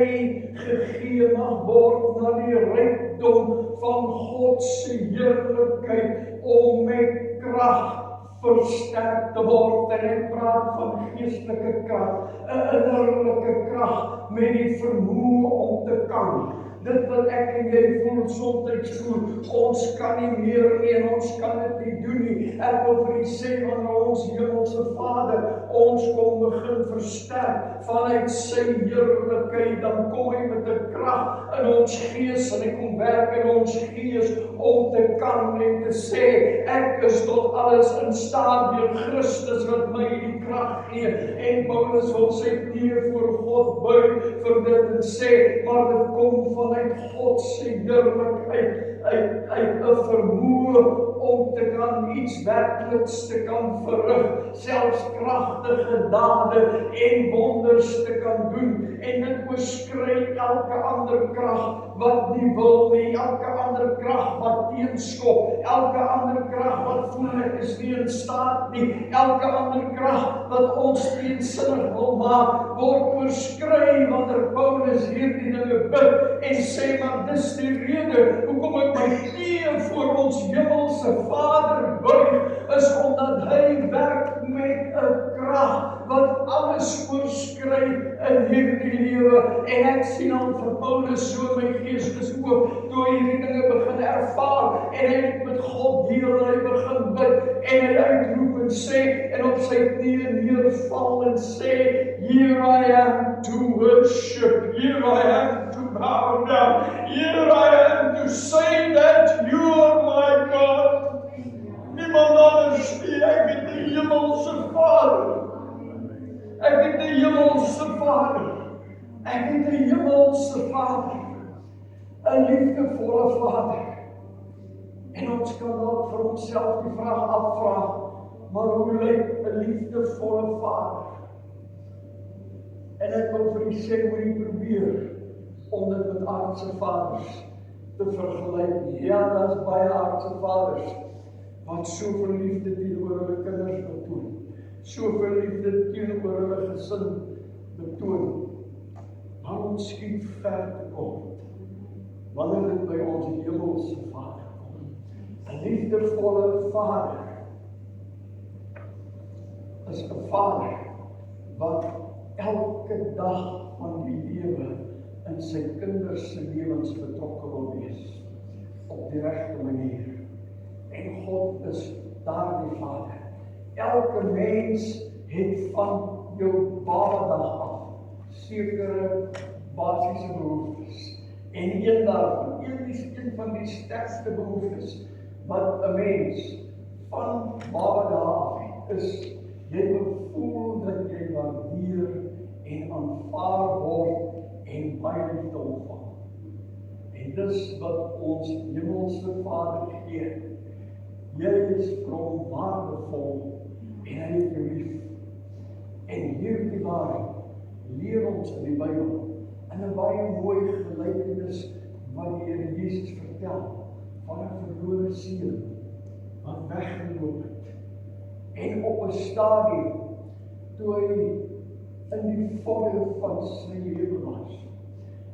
gegee mag word na die rykdom van God se heerlikheid om met krag versterk te word. En hy praat van geestelike krag, 'n innerlike krag met die vermoë om te kan. Dit wat ek en jy voel soms voel, ons kan nie meer nie en ons kan dit nie doen nie. Ek wil vir u sê, wanneer ons hemelse Vader ons kom begin versterk vanuit sy heerlikheid, dan kom hy met 'n krag in ons gees en hy kom werk in ons gees om te kan en te sê, ek is tot alles in staat deur Christus wat my die krag gee. En Paulus wil sy knieë voor God buig vir dit en sê, maar dit kom vanuit God se heerlikheid, uit 'n vermoë om te kan iets werkliks te kan verrig, selfs kragtige dade en wonders te kan doen. En dit oorskry elke ander krag wat nie wil nie, elke ander krag wat teenskop, elke ander krag wat voel ek is nie in staat nie, elke ander krag wat ons teensinnig wil maak, word oorskry wanneer Paulus hierdie dinge bid en sê, maar dis die rede hoekom ek my knieë voor ons hemelse Vader buig, is omdat hy werk met 'n krag wat alles oorskry in hierdie lewe. En ek sien aan vir Paulus so my geestesoog, toe hy hierdie dinge begin ervaar, en hy het met God deel, en hy begin bid, en hy uitroep en sê, en op sy knieë neerval en sê, here I am to worship, here I am to bow down, here I am to say that you are my God. Niemand anders nie, ek het die hemelse Vader. Ek het die hemelse Vader. Ek het die hemelse Vader. 'n liefdevolle Vader. En ons kan dalk vir onsself die vraag afvra, maar hoe lyk 'n liefdevolle Vader? En ek wil vir u sê, moet jy probeer om dit met aardse vaders te vergelyk nie. Ja, daar is baie aardse vaders wat soveel liefde teenoor hulle kinders betoon, soveel liefde teenoor hulle gesin betoon, maar ons skiet ver te kort wanneer dit by ons hemelse Vader kom. 'n liefdevolle Vader is 'n Vader wat elke dag van die lewe in sy kinders se lewens betrokke wil wees op die regte manier. En God is daardie Vader. Elke mens het van jou babadag af sekere basiese behoeftes. En een daarvan, een van die sterkste behoeftes wat 'n mens van babadag af het, is jy wil voel dat jy waardeer en aanvaar word en baie liefde ontvang. En dis wat ons hemelse Vader gee. Jy is vir hom waardevol en hy het jou lief. En hierdie waarheid leer ons in die Bybel, in 'n baie mooi gelykenis wat die Here Jesus vertel van 'n verlore seun wat weggeloop het. En op 'n stadium toe hy in die volle van sy lewe was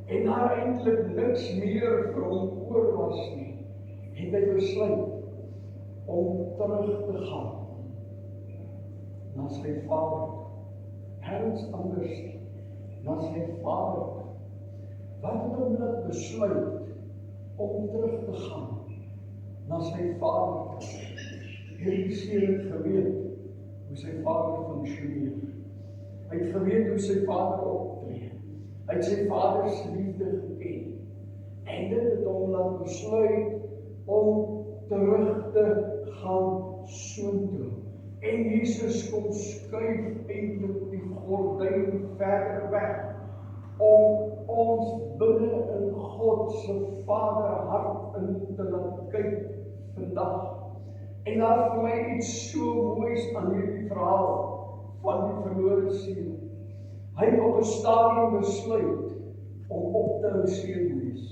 en daar eintlik niks meer vir hom oor was nie, het hy besluit om terug te gaan na sy Vader, ergens anders, na sy Vader. Wat het hom laat besluit om terug te gaan na sy Vader? Hierdie seun het geweet hoe sy Vader funksioneer. Hy het geweet hoe sy Vader optree. Hy het sy Vader se liefde geken. En dit het hom laat besluit om terug te gaan soontoe. En Jesus kom skuif eintlik die gordyn verder weg om ons binne in God se Vader hart in te laat kyk vandag. En daar is vir my iets so moois aan hierdie verhaal van die verlore seun. Hy het op 'n stadium besluit om op te hou seun wees.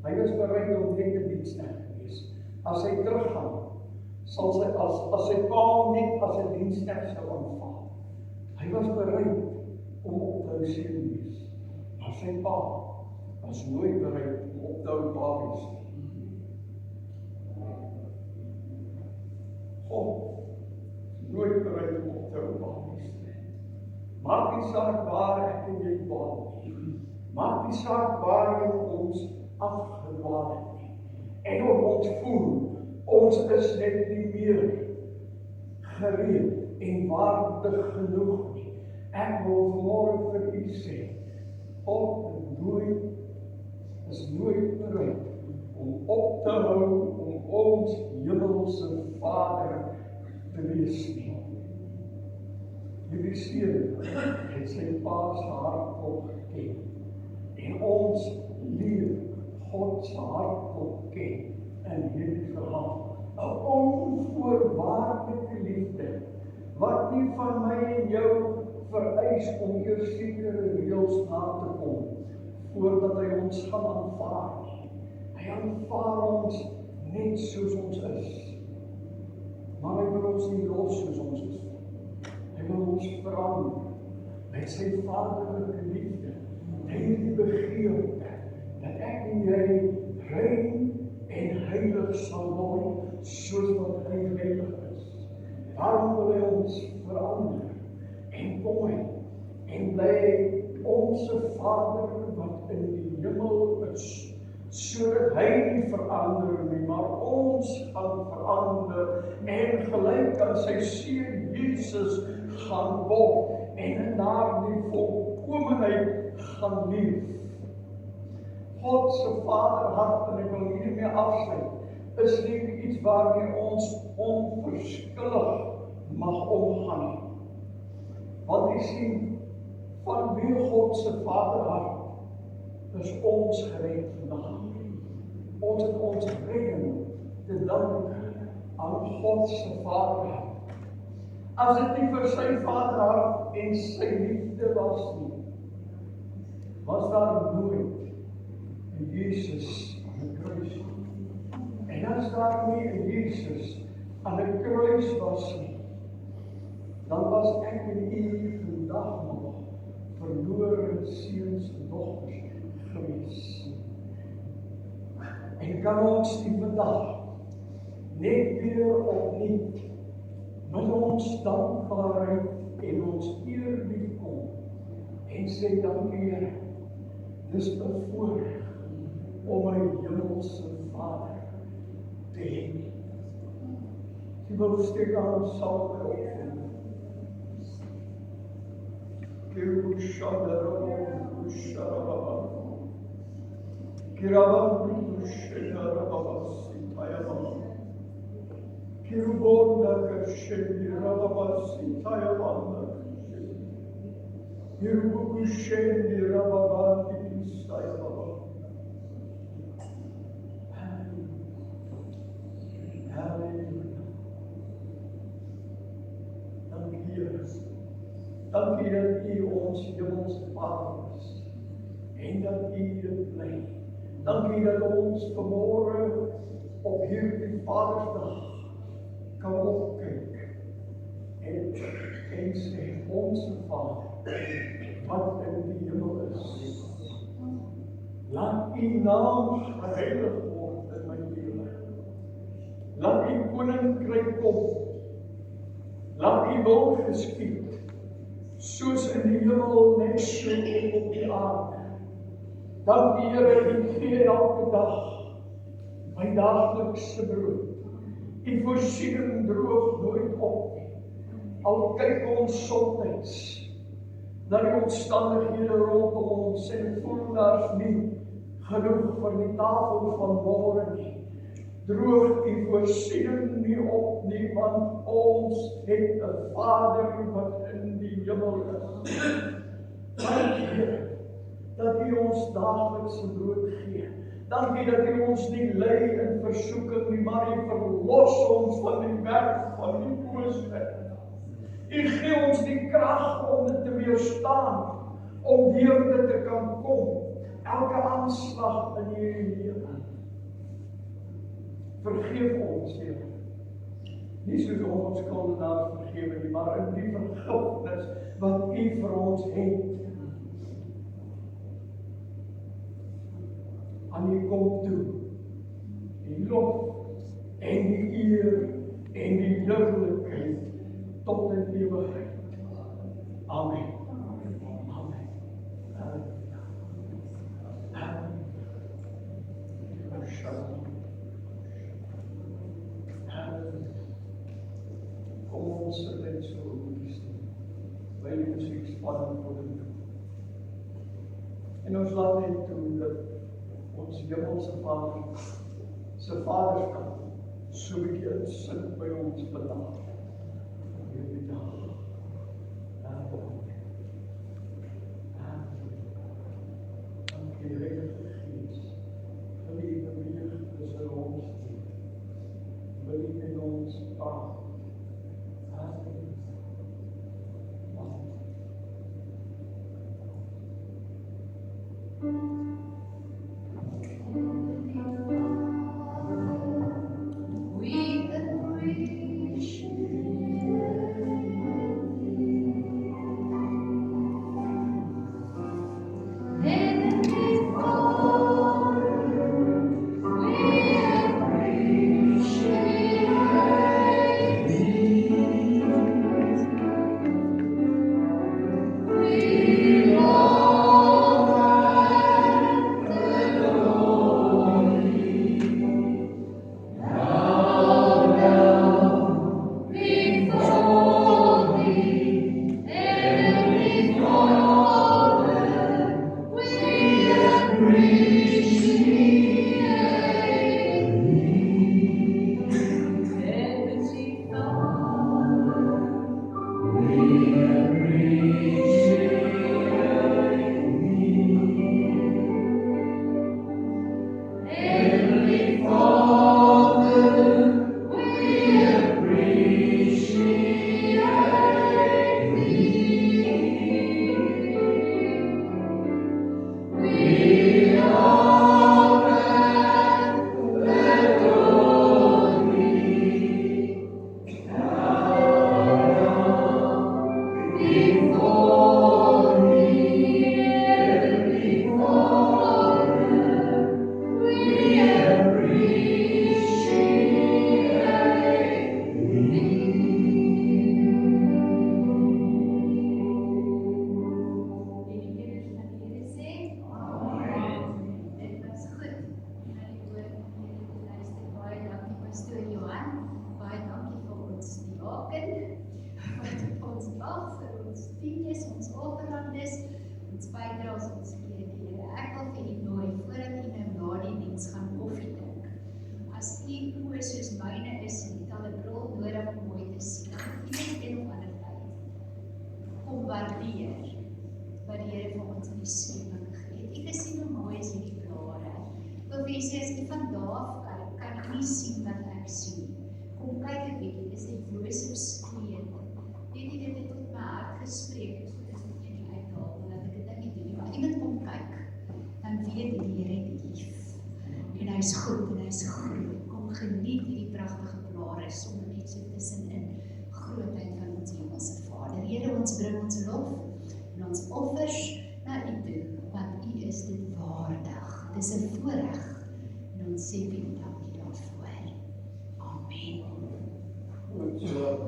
Hy was bereid om net 'n diensknegt te wees. As hy teruggaan, sal sy as sy pa net as 'n diensknegt sou aanvaar. Hy was bereid om op te hou seun wees. Maar sy pa was nooit bereid om op te hou pa wees nie. God is nooit bereid om op te hou pa wees nie. Maak nie saak waar ek en jy dwaal nie. Maak nie saak waar ons afgedwaal het nie. En of ons voel, ons is net nie meer gereed en waardig genoeg nie. Ek wil vanmôre vir u sê, God is nooit bereid om op te hou om ons hemelse Vader te wees nie. Hierdie seun het sy pa se hartklop geken. En ons leer God se hartklop ken in hierdie verhaal. 'n onvoorwaardelike liefde, wat nie van my en jou vereis om eers sekere reëls na te kom, voordat hy ons gaan aanvaar. Hy aanvaar ons net soos ons is. Maar hy wil ons nie los soos ons is. Hy wil ons verander met sy vaderlike liefde. Hy het die begeerte dat ek en jy rein en heilig sal word, soos wat hy heilig is. Daarom wil hy ons verander en kom hy en bly onse Vader wat in die hemel is, sodat hy nie verander nie, maar ons gaan verander en gelyk aan sy seun Jesus gaan word en in daardie volkomenheid gaan leef. God se Vaderhart, en ek wil hiermee afsluit, is nie iets waarmee ons onverskillig mag omgaan nie. Want jy sien, van wie God se Vaderhart is ons gered vandag. Ons het ons redding te dank aan God se Vaderhart. As dit nie vir sy Vaderhart en sy liefde was nie, was daar nooit 'n Jesus aan 'n kruis. En as daar nie 'n Jesus aan 'n kruis was nie, dan was ek en u vandag nog verlore seuns en dogters gewees. En kan ons die vandag net weer opnuut met ons dankbaarheid en ons eerbied kom en sê dankie Here, dis 'n voorreg om my hemelse Vader te hê. Jy wil steek aan saam met ons. Kiru Shandarabha Sharabha Kirabha Shandarabha Sitayama Kiru Bonda Kashendirabha Sitayama Kiru Shandirabha Sitayama. Halleluja. Dankie dat u ons hemelse Vader is en dat u dit bly. Dankie dat ons vanmôre op hierdie Vadersdag kan opkyk en sê, onze Vader wat in die hemel is, laat u naam geheilig word in my lewe. Laat u koninkryk kom. Laat u wil geskied, soos in die hemel net so op die aarde. Dankie Here, u gee elke dag my daaglikse brood. U voorsiening droog nooit op nie. Al kyk ons soms na die omstandighede rondom ons en voel daar's nie genoeg vir die tafel van môre nie. Droog u voorsiening nie op nie, want ons het 'n Vader wat in die hemel is. Dankie Here, dat U ons daaglikse brood gee. Dankie dat U ons nie lei in versoeking nie, maar U verlos ons van die werk van die boosheid. U gee ons die krag om dit te weerstaan, om deur dit te kan kom. Elke aanslag in hierdie lewe. Vergeef ons, Here. Nie soos ons skuldenaars vergewe nie, maar in die vergifnis wat U vir ons het. Aan U kom toe, die lof en die eer en die heerlikheid tot in ewigheid. Amen. Amen. Kom ons sit net so goedjes doen. Wij die muziek spannend worden doen. En ons laat net toe dat ons hemelse Vader, sy vaderskap, so 'n bietjie insit by ons vandag. Hierdie dag. Dankie, Heilige Gees. Wil U beweeg tussen ons toe. Wil U in ons praat.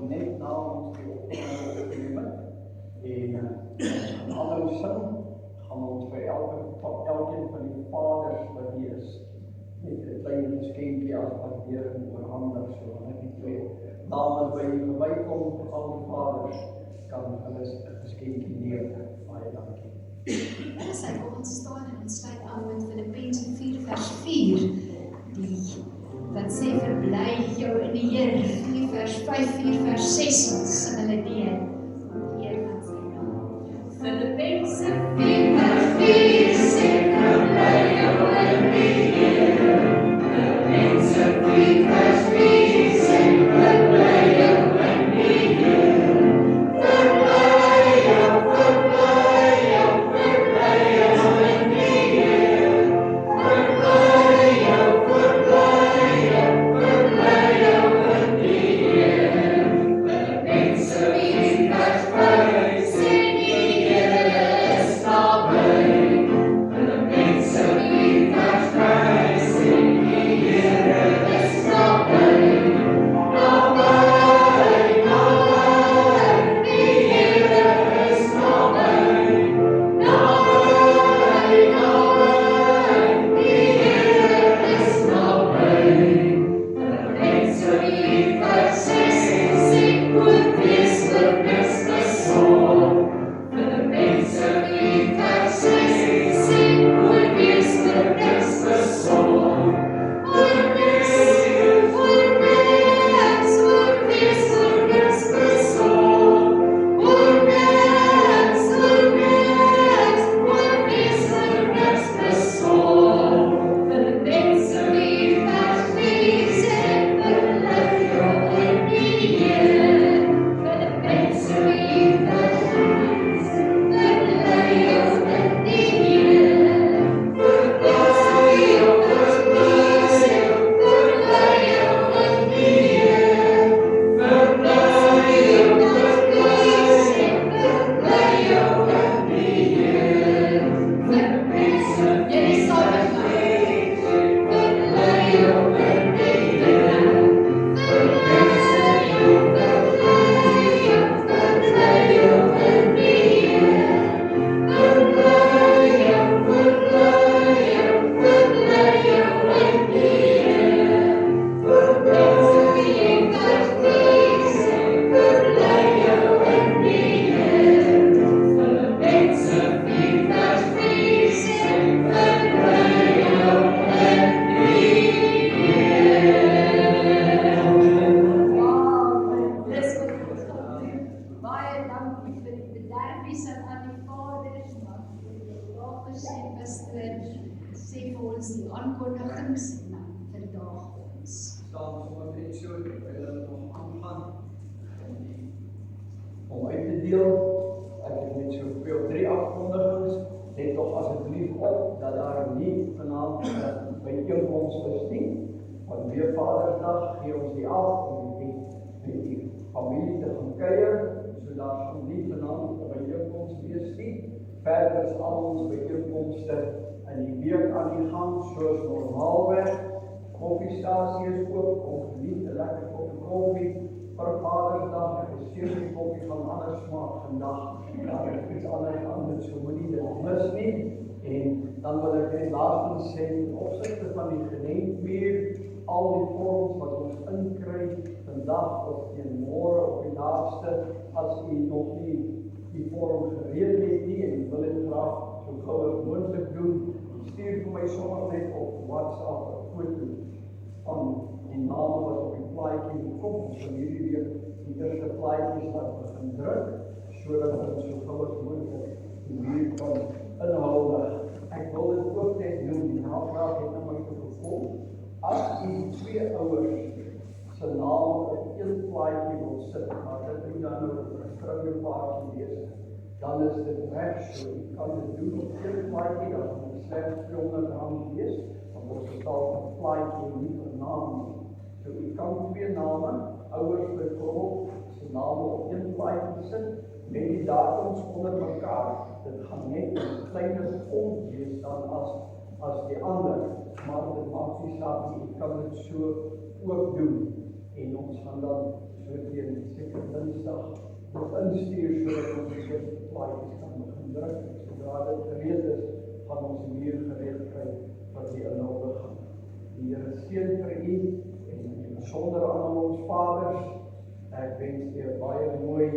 Net na ons die opname en ander sin gaan ons vir elkeen van die vaders wat hier is met 'n klein geskenkie as waardering oorhandig, so wanneer die twee dames by u verbykom, al die vaders kan hulle 'n geskenkie neem. Baie dankie. Dit is ons staan en ons sluit aan met Filippense 4 vers 4 die wat sê verbly jou in die Here. 4 vers 5, 4 vers 6 sing hulle deur. Eer van sy naam. Filippense 4 vers 4 ons die aankondigings en dan verdaag ons. Staan sommer net so, terwyl hulle nog aangaan. Om uit te deel, ek het net soveel 3 afkondigings, let toch asseblief op, dat daar nie vanaand byeenkoms is nie, want weer Vadersdag gee ons die af, om met die familie te gaan kuier, so daar sal nie vanaand byeenkoms wees nie. Verder is al ons byeenkomste in die week aan die gang, soos normaalweg. Koffiestasie is oop, kom geniet 'n lekker koppie koffie vir Vadersdag, en seker die koffie gaan anders smaak vandag, daar is iets anders aan dit, so moenie dit mis nie. En dan wil ek net laastens sê, in opsigte van die gedenkmuur, al die vorms wat ons inkry vandag of teen môre op die laatste, as u nog nie die vorm gereed het nie en wil dit graag so gou as moontlik doen, stuur vir my sommer net op WhatsApp 'n foto van die name wat op die plaatjie kom. Ons van hierdie week die eerste plaatjies wat begin druk, sodat ons so gou as moontlik die muur kan inhuldig. Ek wil dit ook net noem, die navraag het na my toe gekom. As u 2 ouers se name op een plaatjie wil sit, maar dit moet dan nou 'n getroude paartjie wees, dan is dit reg so. U kan dit doen op een plaatjie, dan gaan dit slegs R200 wees, dan word betaal vir plaatjie en nie vir naam nie. So u kan 2 name, ouers byvoorbeeld, se name op een plaatjie sit, met die datums onder mekaar. Dit gaan net 'n kleiner font wees dan as die ander, maar dit maak nie saak nie, u kan dit so ook doen. En ons gaan dan so teen seker Dinsdag nog instuur, sodat ons die eerste plaatjies kan begin druk. Sodra dit gereed is, gaan ons die muur gereed kry vir die inhuldiging. Die Here seën vir u en in die besonder aan ons vaders. Ek wens u 'n baie mooi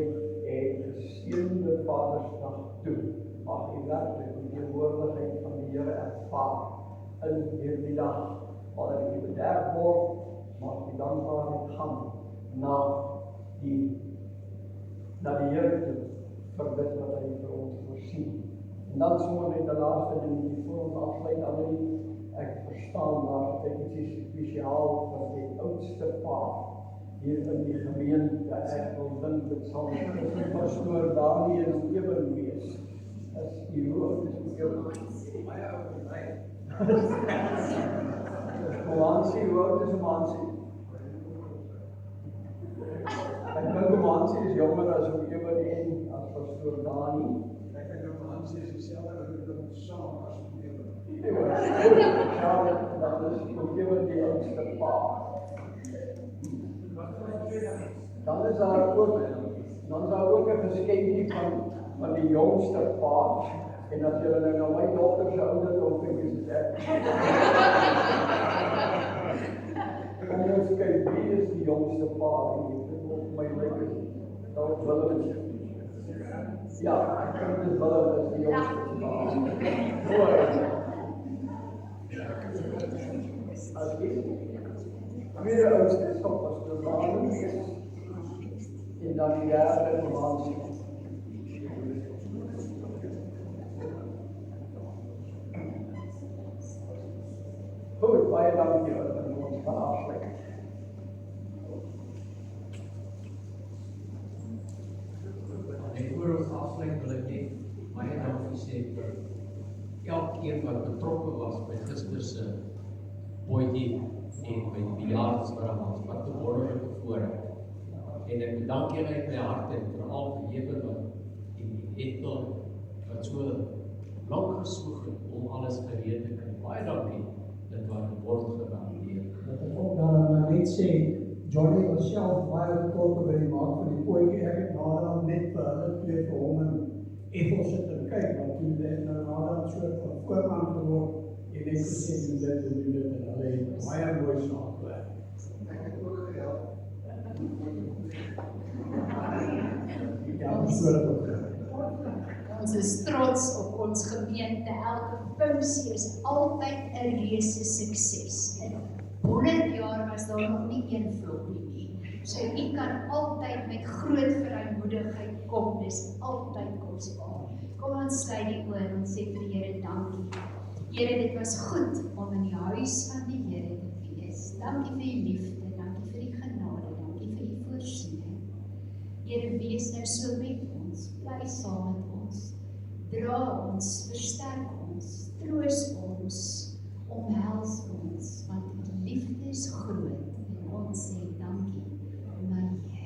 en geseënde Vadersdag toe. Mag u werklik die teenwoordigheid van die Here ervaar in hierdie dag, wanneer u bederf word. Mag die dankbaarheid gaan na die Here toe, vir dit wat hy vir ons voorsien. En dan sommer net 'n laaste ding, voor ons afsluit, ek verstaan daar is iets spesiaal vir die oudste paar hier in die gemeente. Ek wil dink dit sal pastoor Daniel Ewen wees. As die hoofd is baie oud vir my. Omansie, hoe oud is Omansie? Ek dink Omansie is jonger as Ewen en as pastoor Dani. Ek dink Omansie is dieselfde ouderdom saam as Ewen. Ja, dat is Ewen die oudste paar. Dan is daar ook 'n geskenkie van die jongste paar. En as julle nou na my dogter se ouderdom kyk, is dit ek. Kom ons kyk, wie is die jongste paar hier? Dit op my lyk is dalk Willem. Ja, ek dink dit Willem is die jongste paar. Mooi. As die tweede oudste is van pastoor Dani en dan die derde Omansie. Goed, baie dankie dat ons kan afsluit. En voor ons afsluit wil ek net baie dankie sê vir elkeen wat betrokke was by gister se bootjie en by die verjaarsdag wat te môre vooruit. En ek bedank julle uit my hart en veral vir Eben en Ethel wat so lank geswoeg het om alles gereed te kry. Baie dankie. Dit word gewaardeer. Dat ek ook daar net sê, Johnny was self baie betrokke by die maak van die pootjie. Ek het naderhand net vir hulle twee vir hom en Ethel sit en kyk, want toen het nou naderhand soort van voorman geword en net gesê doen dit en hulle het baie mooi saamgewerk. Ek het ook gehelp. Ja, die soort ook gehelp. Ons is trots op ons gemeente. Elke funksie is altyd 'n reuse sukses. In 100 jaar was daar nog nie een vloppie nie. So u kan altyd met groot vrymoedigheid kom. Dis altyd kosbaar. Kom ons sluit die oor en sê vir die Here dankie. Here, dit was goed om in die huis van die Here te wees. Dankie vir die liefde, dankie vir die genade, dankie vir die voorsiening. Here, wees nou so met ons, bly saam met ons, dra ons, versterk ons, troos ons, omhels ons, want die liefde is groot en ons sê dankie, my Here.